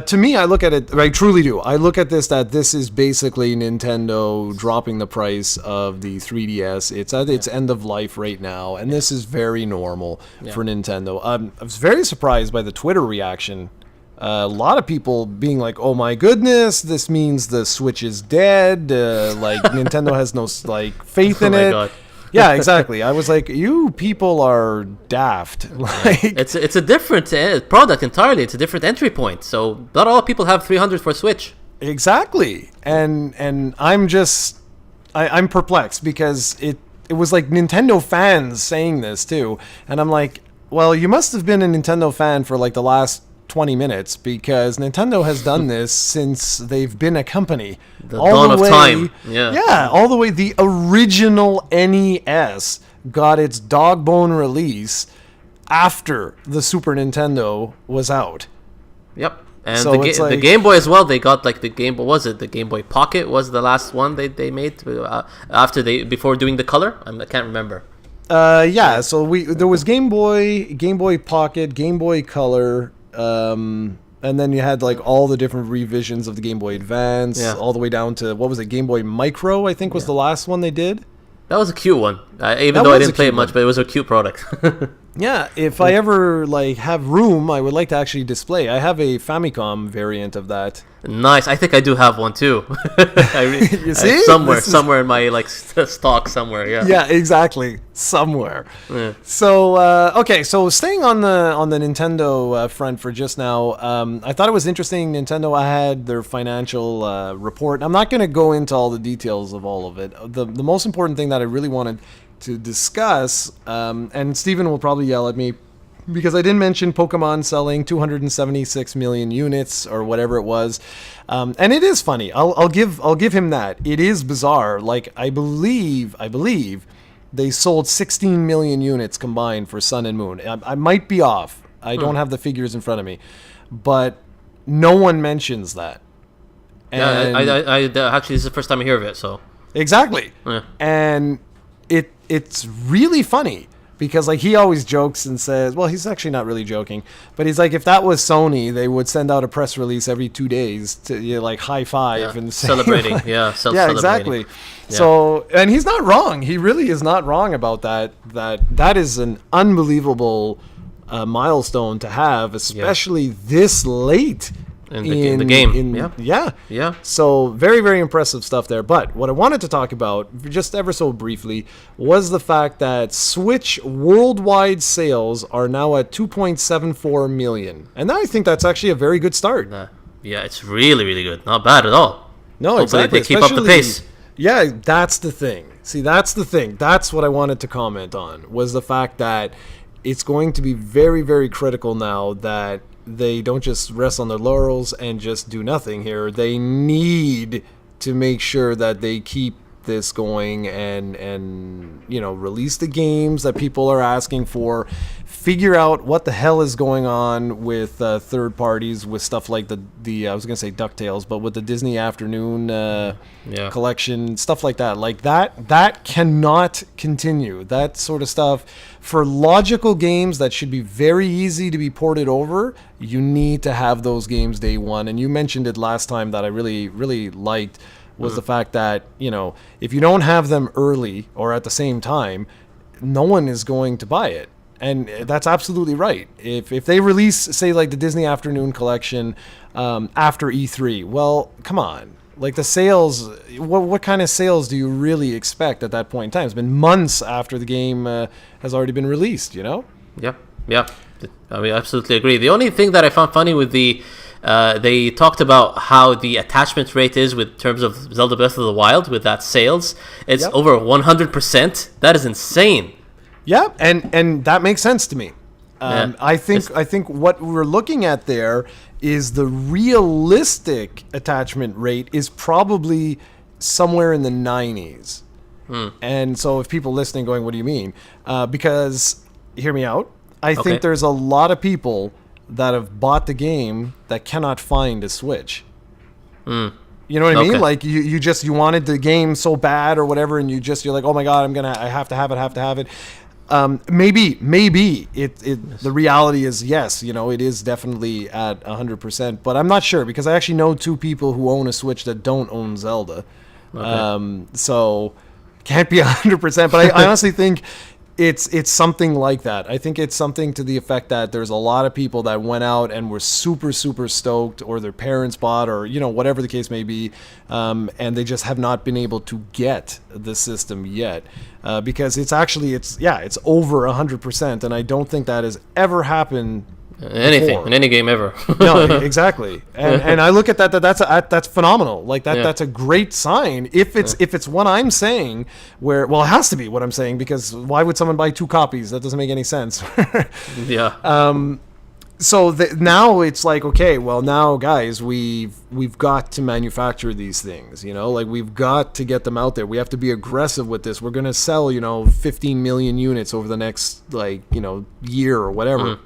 To me, I look at it, I truly do. I look at this is basically Nintendo dropping the price of the 3DS. It's at its end of life right now, and this is very normal for Nintendo. I was very surprised by the Twitter reaction. A lot of people being like, "Oh my goodness, this means the Switch is dead. Like Nintendo has no faith in Oh my it." God. Yeah, exactly. I was like, you people are daft. Like, It's a different product entirely. It's a different entry point. So not all people have 300 for Switch. exactly. And I'm perplexed, because it was like Nintendo fans saying this too. And I'm like, well, you must have been a Nintendo fan for like the last 20 minutes, because Nintendo has done this since they've been a company. The dawn of time. Yeah. Yeah, all the way. The original NES got its dog bone release after the Super Nintendo was out. Yep. And So it's the like- Game Boy as well. They got like the Game Boy. Was it the Game Boy Pocket? Was the last one they made before doing the color? I can't remember. Yeah. So there was Game Boy Pocket, Game Boy Color, and then you had like all the different revisions of the Game Boy Advance, Yeah. all the way down to, what was it, Game Boy Micro, I think was the last one they did. That was a cute one. Even That though I was a didn't play it cute much, one. but it was a cute product. Yeah, if I ever like have room, I would like to actually display. I have a Famicom variant of that. Nice. I think I do have one too. You see? somewhere in my like stock somewhere. Yeah. Yeah, exactly. Somewhere. Yeah. So okay, so staying on the Nintendo front for just now, I thought it was interesting. Nintendo had their financial report. I'm not going to go into all the details of all of it. The most important thing that I really wanted to discuss, and Steven will probably yell at me, because I didn't mention Pokemon selling 276 million units or whatever it was, and it is funny. I'll give him that. It is bizarre. Like, I believe they sold 16 million units combined for Sun and Moon. I might be off. I don't have the figures in front of me, but no one mentions that. Yeah. I actually, this is the first time I hear of it. So. Exactly. Yeah. And it's really funny, because like he always jokes and says, well, he's actually not really joking, but he's like, if that was Sony, they would send out a press release every 2 days to like high five and say, celebrating. like, Yeah. yeah, exactly. Yeah. So, and he's not wrong. He really is not wrong about that. That is an unbelievable milestone to have, especially this late in the game. Yeah. Yeah. So very, very impressive stuff there. But what I wanted to talk about, just ever so briefly, was the fact that Switch worldwide sales are now at 2.74 million. And I think that's actually a very good start. Yeah, it's really, really good. Not bad at all. No, Hopefully exactly. they keep up the Especially- pace. Yeah, that's the thing. See, that's the thing. That's what I wanted to comment on, was the fact that it's going to be very, very critical now that they don't just rest on their laurels and just do nothing here. They need to make sure that they keep this going and release the games that people are asking for, figure out what the hell is going on with third parties, with stuff like the I was gonna say DuckTales, but with the Disney Afternoon collection, stuff like that. Like that cannot continue. That sort of stuff for logical games that should be very easy to be ported over. You need to have those games day one. And you mentioned it last time that I really, really liked was the fact that, if you don't have them early or at the same time, no one is going to buy it. And that's absolutely right. If they release, say, like the Disney Afternoon collection after E3, well, come on. Like the sales, what kind of sales do you really expect at that point in time? It's been months after the game has already been released, Yeah. I mean, absolutely agree. The only thing that I found funny with they talked about how the attachment rate is with terms of Zelda Breath of the Wild with that sales. It's over 100%. That is insane. Yeah, and that makes sense to me. I think what we're looking at there is the realistic attachment rate is probably somewhere in the 90s. And so if people listening going, what do you mean? Because, hear me out, I think there's a lot of people that have bought the game that cannot find a Switch. You know what I mean? Like you wanted the game so bad or whatever, and you're like, oh my god, I have to have it. Maybe the reality is yes, it is definitely at 100%, but I'm not sure because I actually know two people who own a Switch that don't own Zelda. So can't be 100%, but I honestly think it's something like that. I think it's something to the effect that there's a lot of people that went out and were super, super stoked, or their parents bought, or whatever the case may be, and they just have not been able to get the system yet, because it's over 100%, and I don't think that has ever happened. In any game ever. No, exactly. And I look at that's phenomenal. Like that's a great sign. If it's what I'm saying, it has to be what I'm saying, because why would someone buy two copies? That doesn't make any sense. Yeah. So now it's like, okay, well now guys, we've got to manufacture these things, like we've got to get them out there. We have to be aggressive with this. We're going to sell, 15 million units over the next year or whatever.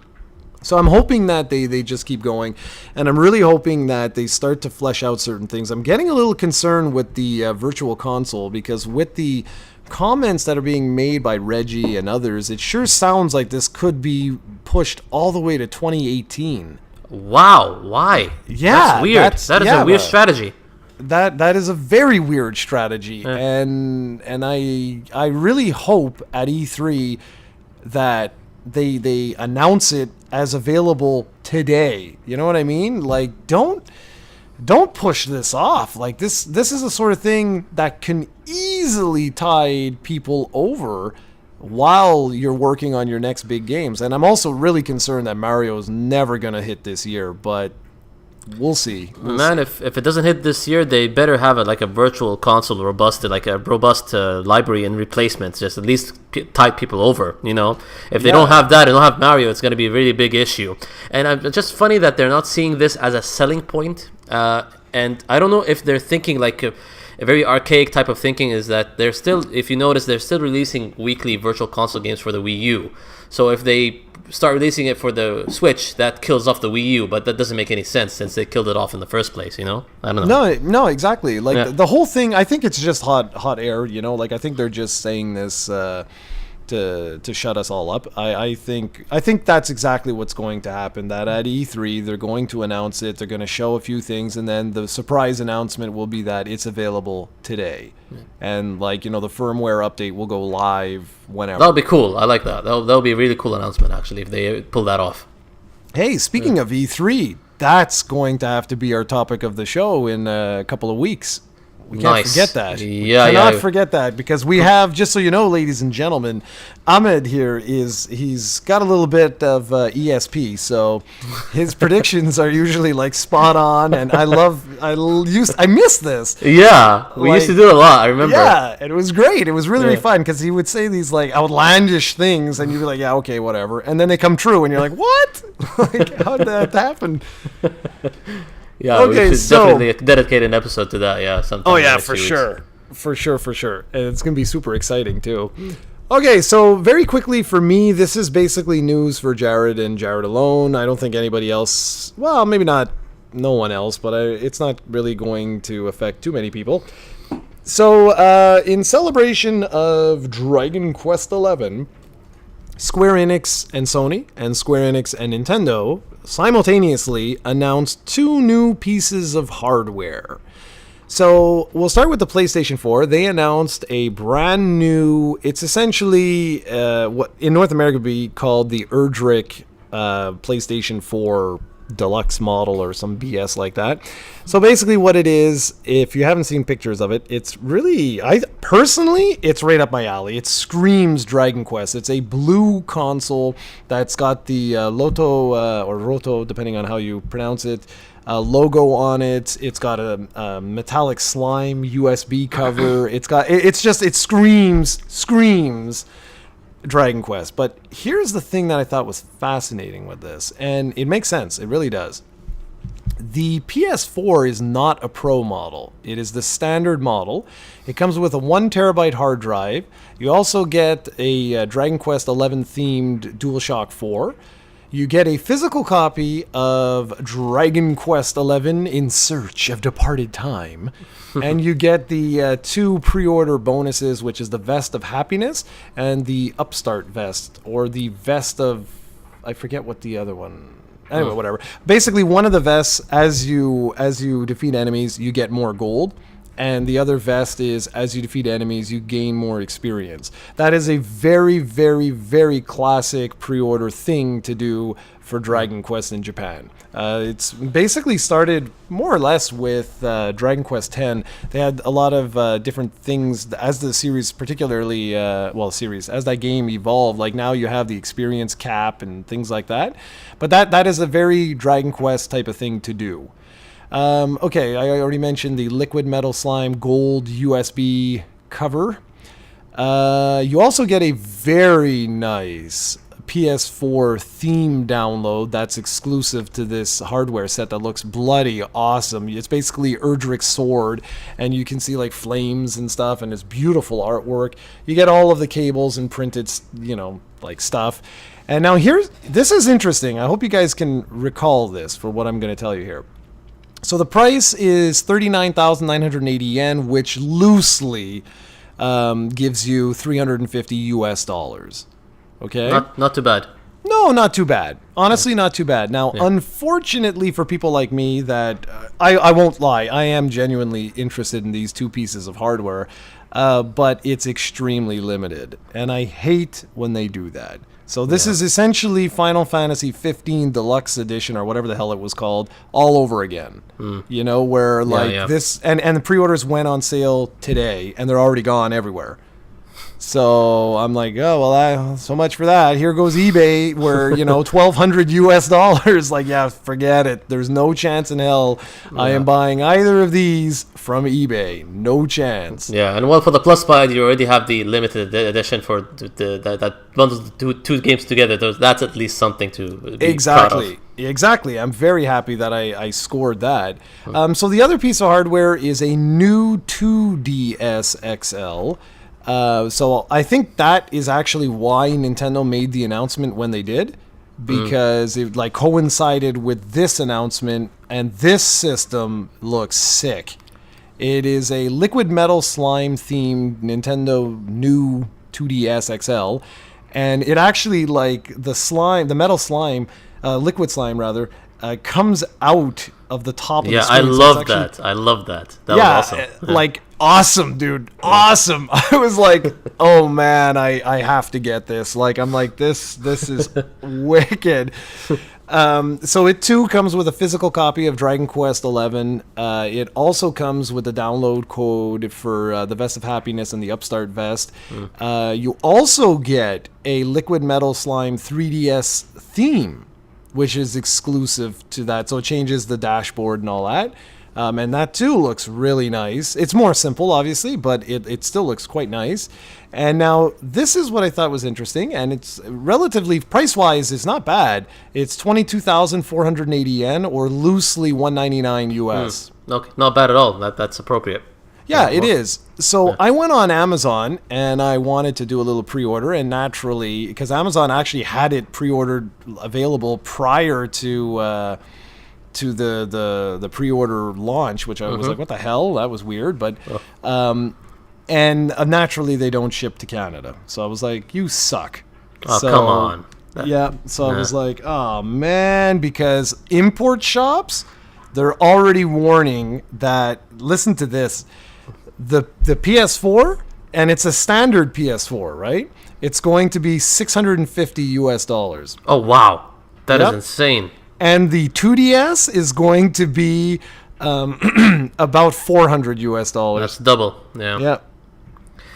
So I'm hoping that they just keep going, and I'm really hoping that they start to flesh out certain things. I'm getting a little concerned with the virtual console, because with the comments that are being made by Reggie and others, it sure sounds like this could be pushed all the way to 2018. Wow, why? Yeah, that's weird. That is a weird strategy. That is a very weird strategy, and I really hope at E3 that they announce it as available today. You know what I mean? Like, don't push this off. Like this is a sort of thing that can easily tide people over while you're working on your next big games. And I'm also really concerned that Mario's never gonna hit this year, but we'll see. If it doesn't hit this year, they better have a virtual console, robust library and replacements, just at least tide people over. If they don't have that and don't have Mario, it's going to be a really big issue. And it's just funny that they're not seeing this as a selling point. And I don't know if they're thinking like a very archaic type of thinking is that they're still, if you notice, they're still releasing weekly virtual console games for the Wii U. So if they start releasing it for the Switch, that kills off the Wii U, but that doesn't make any sense since they killed it off in the first place, I don't know. No, exactly. Like the whole thing, I think it's just hot air, like I think they're just saying this to shut us all up. I think that's exactly what's going to happen, that at E3 they're going to announce it, they're going to show a few things, and then the surprise announcement will be that it's available today. And the firmware update will go live whenever. That'll be cool. I like that. That'll be a really cool announcement actually if they pull that off. Hey, speaking of E3, that's going to have to be our topic of the show in a couple of weeks. We can't forget that. Cannot forget that, because we have, just so you know, ladies and gentlemen, Ahmed here he's got a little bit of ESP, so his predictions are usually spot on, and I miss this. Yeah, we used to do it a lot. I remember. Yeah, and it was great. It was really fun, because he would say these outlandish things, and you'd be like, yeah, okay, whatever, and then they come true, and you're like, what? How did that happen? Yeah, okay, we should definitely dedicate an episode to that. Yeah, sometime. Oh yeah, for sure. For sure, for sure. And it's going to be super exciting, too. Okay, so very quickly for me, this is basically news for Jared and Jared alone. I don't think anybody else, well, maybe not no one else, but it's not really going to affect too many people. So, in celebration of Dragon Quest XI, Square Enix and Sony, and Square Enix and Nintendo simultaneously announced 2 new pieces of hardware. So we'll start with the PlayStation 4. They announced a brand new, it's essentially what in North America would be called the Erdrick PlayStation 4 Deluxe model or some BS like that. So basically what it is, if you haven't seen pictures of it, it's really, personally, it's right up my alley. It screams Dragon Quest. It's a blue console that's got the Loto or Roto, depending on how you pronounce it, logo on it. It's got a metallic slime USB cover. It screams Dragon Quest. But here's the thing that I thought was fascinating with this, and it makes sense. It really does. The PS4 is not a Pro model. It is the standard model. It comes with a 1 terabyte hard drive. You also get a Dragon Quest XI themed DualShock 4. You get a physical copy of Dragon Quest XI In Search of Departed Time. And you get the 2 pre-order bonuses, which is the Vest of Happiness and the Upstart Vest, or the Vest of... I forget what the other one... Anyway, whatever. Basically, one of the vests, as you defeat enemies, you get more gold. And the other vest is, as you defeat enemies, you gain more experience. That is a very, very, very classic pre-order thing to do for Dragon Quest in Japan. It's basically started more or less with Dragon Quest X. They had a lot of different things as the series, particularly, as that game evolved. Like now you have the experience cap and things like that. But that is a very Dragon Quest type of thing to do. Okay, I already mentioned the liquid metal slime gold USB cover. You also get a very nice PS4 theme download that's exclusive to this hardware set that looks bloody awesome. It's basically Erdrick's sword, and you can see like flames and stuff, and it's beautiful artwork. You get all of the cables and printed, like stuff. And now this is interesting. I hope you guys can recall this for what I'm going to tell you here. So the price is 39,980 yen, which loosely gives you $350. Okay? Not too bad. No, not too bad. Honestly, not too bad. Now, unfortunately for people like me that, I won't lie, I am genuinely interested in these 2 pieces of hardware, but it's extremely limited. And I hate when they do that. So this is essentially Final Fantasy 15 Deluxe Edition, or whatever the hell it was called, all over again. Where this, and the pre-orders went on sale today, and they're already gone everywhere. So I'm like, oh, well, so much for that. Here goes eBay, where, $1,200. Like, yeah, forget it. There's no chance in hell I am buying either of these from eBay. No chance. Yeah, and for the plus side, you already have the limited edition for that bundles the two games together. That's at least something to be proud of. Exactly. I'm very happy that I scored that. So the other piece of hardware is a new 2DS XL. So I think that is actually why Nintendo made the announcement when they did, because it coincided with this announcement, and this system looks sick. It is a liquid metal slime themed Nintendo new 2DS XL, and it actually the metal slime, liquid slime rather, comes out of the top of the screen. I love that. I love that. That was awesome. Awesome, dude. Awesome. I was like, oh man, I have to get this. I'm like, this is wicked. So it too comes with a physical copy of Dragon Quest XI. It also comes with a download code for the Vest of Happiness and the Upstart Vest. You also get a liquid metal slime 3DS theme, which is exclusive to that. So it changes the dashboard and all that. And that too looks really nice. It's more simple, obviously, but it still looks quite nice. And now this is what I thought was interesting, and it's relatively price-wise, it's not bad. It's 22,480 yen, or loosely $199 US. Okay, not bad at all. That's appropriate. Yeah, it is. So I went on Amazon and I wanted to do a little pre-order, and naturally, because Amazon actually had it pre-ordered available prior to the pre-order launch, which I was like, what the hell? That was weird. But and naturally they don't ship to Canada. So I was like, you suck. Oh, come on. Yeah, so I was like, oh man, because import shops, they're already warning that, listen to this, the PS4, and it's a standard PS4, right? It's going to be $650. Oh, wow. That is insane. And the 2DS is going to be about $400. That's double. Yeah. Yeah.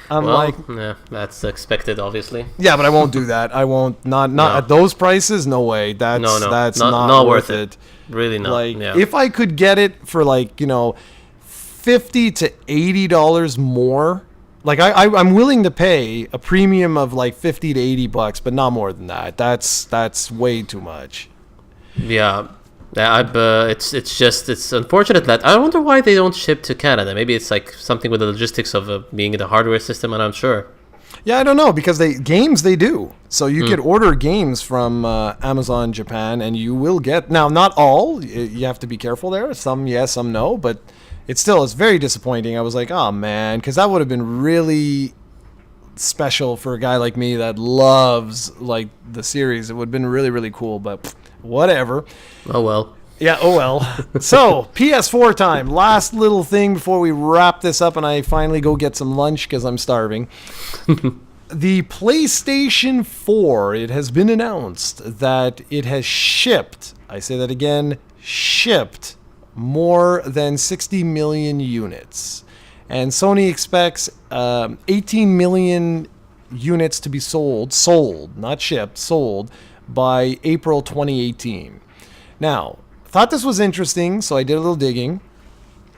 I'm Well, like, yeah, that's expected, obviously. yeah, but I won't do that. I won't. Not at those prices. No way. That's that's not worth it. Really not. Like, yeah. if I could get it for like, $50 to $80 more, like I'm willing to pay a premium of like $50 to $80, but not more than that. That's way too much. Yeah. It's unfortunate that I wonder why they don't ship to Canada. Maybe it's like something with the logistics of being in the hardware system, and I'm sure. Yeah, I don't know, because they do. So you could order games from Amazon Japan, and you will get, now not all. You have to be careful there. Some yes, some no, but it's very disappointing. I was like, oh man, because that would have been really special for a guy like me that loves like the series. It would have been really, really cool, but whatever. Oh well. Yeah, oh well. So, PS4 time. Last little thing before we wrap this up and I finally go get some lunch because I'm starving. The PlayStation 4, it has been announced that it has shipped, I say that again, shipped more than 60 million units. And Sony expects 18 million units to be sold, not shipped, sold, by April 2018. Now, thought this was interesting, so I did a little digging,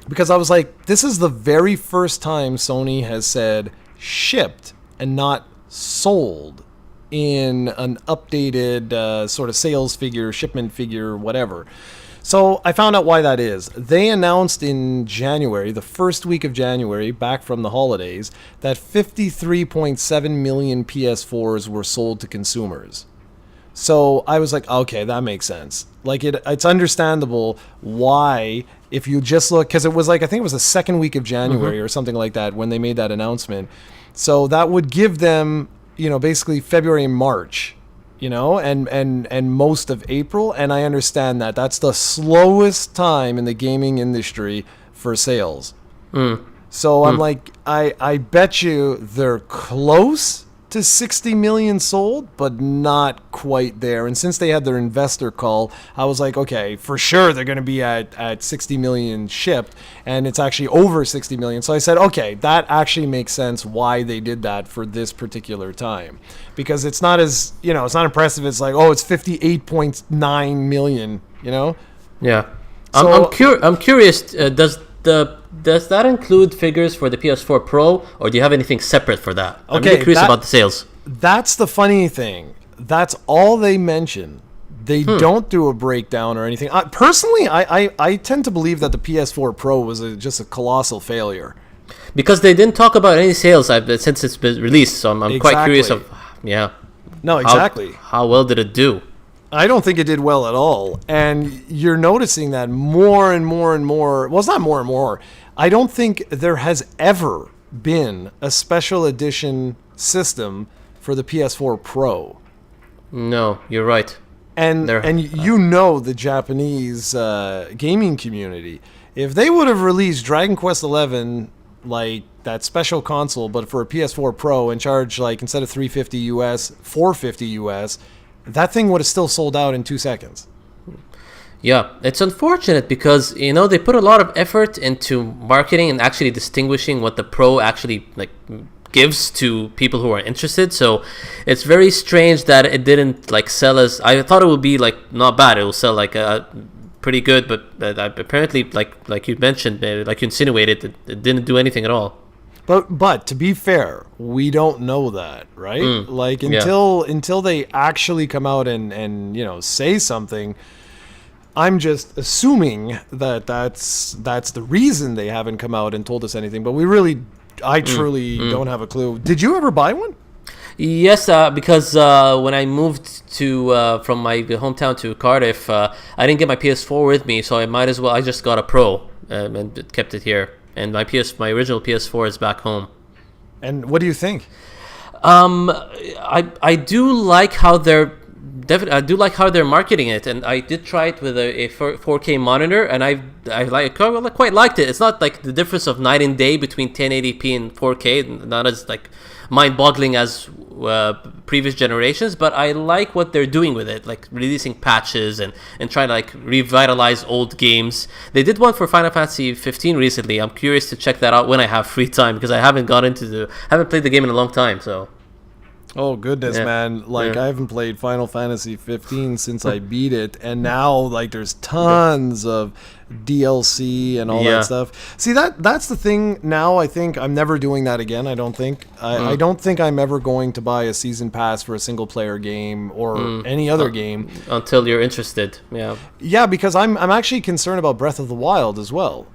because I was like, this is the very first time Sony has said shipped and not sold in an updated sort of sales figure, shipment figure, whatever. So I found out why that is. They announced in January, the first week of January, back from the holidays, that 53.7 million PS4s were sold to consumers. So I was like, okay, that makes sense. Like, it's understandable why, if you just look, because it was like, I think it was the second week of January or something like that when they made that announcement. So that would give them, basically February and March, and most of April. And I understand that that's the slowest time in the gaming industry for sales. So I'm like, I bet you they're close to 60 million sold, but not quite there. And since they had their investor call, I was like, okay, for sure they're going to be at 60 million shipped, and it's actually over 60 million. So I said, okay, that actually makes sense why they did that for this particular time, because it's not as, it's not impressive. It's like, oh, it's 58.9 million, Yeah. So, I'm curious, does that include figures for the PS4 Pro, or do you have anything separate for that? I'm really curious about the sales. That's the funny thing. That's all they mention. They don't do a breakdown or anything. Personally, I tend to believe that the PS4 Pro was just a colossal failure. Because they didn't talk about any sales since it's been released, so I'm quite curious of, No, exactly. How well did it do? I don't think it did well at all. And you're noticing that more and more and more. Well, it's not more and more. I don't think there has ever been a special edition system for the PS4 Pro. No, you're right. And the Japanese gaming community. If they would have released Dragon Quest-11, like that special console, but for a PS4 Pro, and charged like instead of $350 US, $450 US, that thing would have still sold out in 2 seconds. Yeah, it's unfortunate because, they put a lot of effort into marketing and actually distinguishing what the Pro actually gives to people who are interested. So it's very strange that it didn't sell as, I thought it would be not bad. It will sell pretty good, but apparently like you mentioned, like you insinuated, it didn't do anything at all. But to be fair, we don't know that, right? Until they actually come out and say something. I'm just assuming that that's the reason they haven't come out and told us anything. But I truly don't have a clue. Did you ever buy one? Yes, because when I moved to from my hometown to Cardiff, I didn't get my PS4 with me, so I just got a Pro and kept it here. And my original PS4 is back home. And what do you think? I do like how I do like how they're marketing it, and I did try it with a 4K monitor, and I quite liked it. It's not like the difference of night and day between 1080p and 4K, not as like mind-boggling as previous generations, but I like what they're doing with it, like releasing patches and trying to like revitalize old games. They did one for Final Fantasy 15 recently. I'm curious to check that out when I have free time, because I haven't played the game in a long time, so. Oh goodness, man! Like I haven't played Final Fantasy 15 since I beat it, and now like there's tons of DLC and all that stuff. See, that's the thing. Now I think I'm never doing that again. I don't think. I don't think I'm ever going to buy a season pass for a single player game or any other game until you're interested. Yeah. Yeah, because I'm actually concerned about Breath of the Wild as well.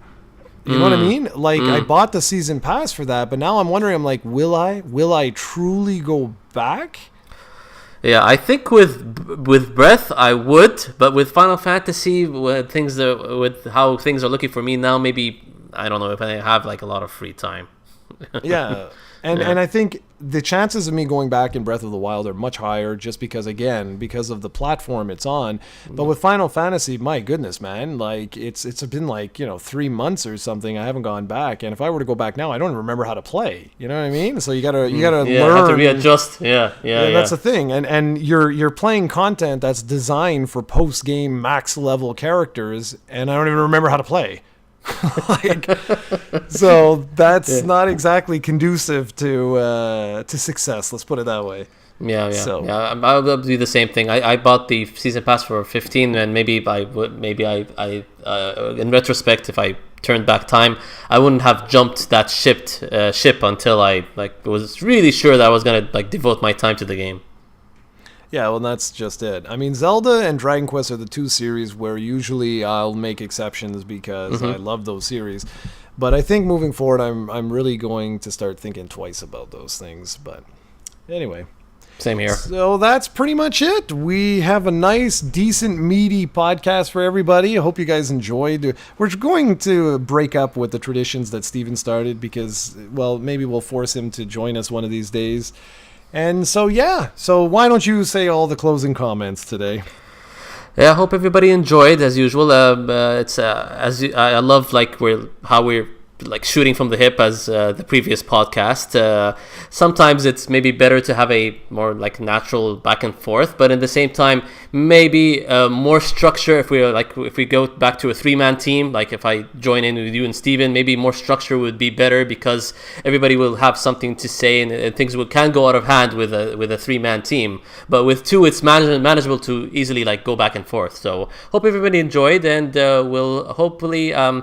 You know what I mean? Like, I bought the season pass for that, but now I'm wondering, I'm like, will I truly go back? Yeah, I think with Breath I would, but with Final Fantasy, with how things are looking for me now, maybe I don't know if I have like a lot of free time. Yeah. And I think the chances of me going back in Breath of the Wild are much higher, just because of the platform it's on. But with Final Fantasy, my goodness, man, like it's been like 3 months or something. I haven't gone back, and if I were to go back now, I don't even remember how to play. You know what I mean? So you gotta learn. Have to readjust. Yeah. That's the thing, and you're playing content that's designed for post game max level characters, and I don't even remember how to play. So that's not exactly conducive to success. Let's put it that way. Yeah. I'll do the same thing. I bought the season pass for 15, and maybe I in retrospect, if I turned back time, I wouldn't have jumped that ship until I was really sure that I was gonna devote my time to the game. Yeah, well, that's just it. I mean, Zelda and Dragon Quest are the two series where usually I'll make exceptions because I love those series. But I think moving forward, I'm really going to start thinking twice about those things. But anyway. Same here. So that's pretty much it. We have a nice, decent, meaty podcast for everybody. I hope you guys enjoyed. We're going to break up with the traditions that Steven started because, well, maybe we'll force him to join us one of these days. And so why don't you say all the closing comments today? Yeah, I hope everybody enjoyed as usual. I love how we're shooting from the hip as the previous podcast. Sometimes it's maybe better to have a more natural back and forth, but at the same time, maybe more structure. If we go back to a 3-man team, like if I join in with you and Steven, maybe more structure would be better because everybody will have something to say, and things can go out of hand with a 3-man team. But with 2, it's manageable to easily go back and forth. So hope everybody enjoyed, and we'll hopefully I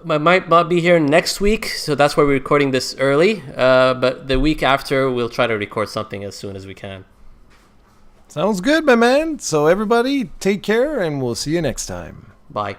might not be here next week, so that's why we're recording this early. But the week after, we'll try to record something as soon as we can. Sounds good, my man. So everybody, take care, and we'll see you next time. Bye.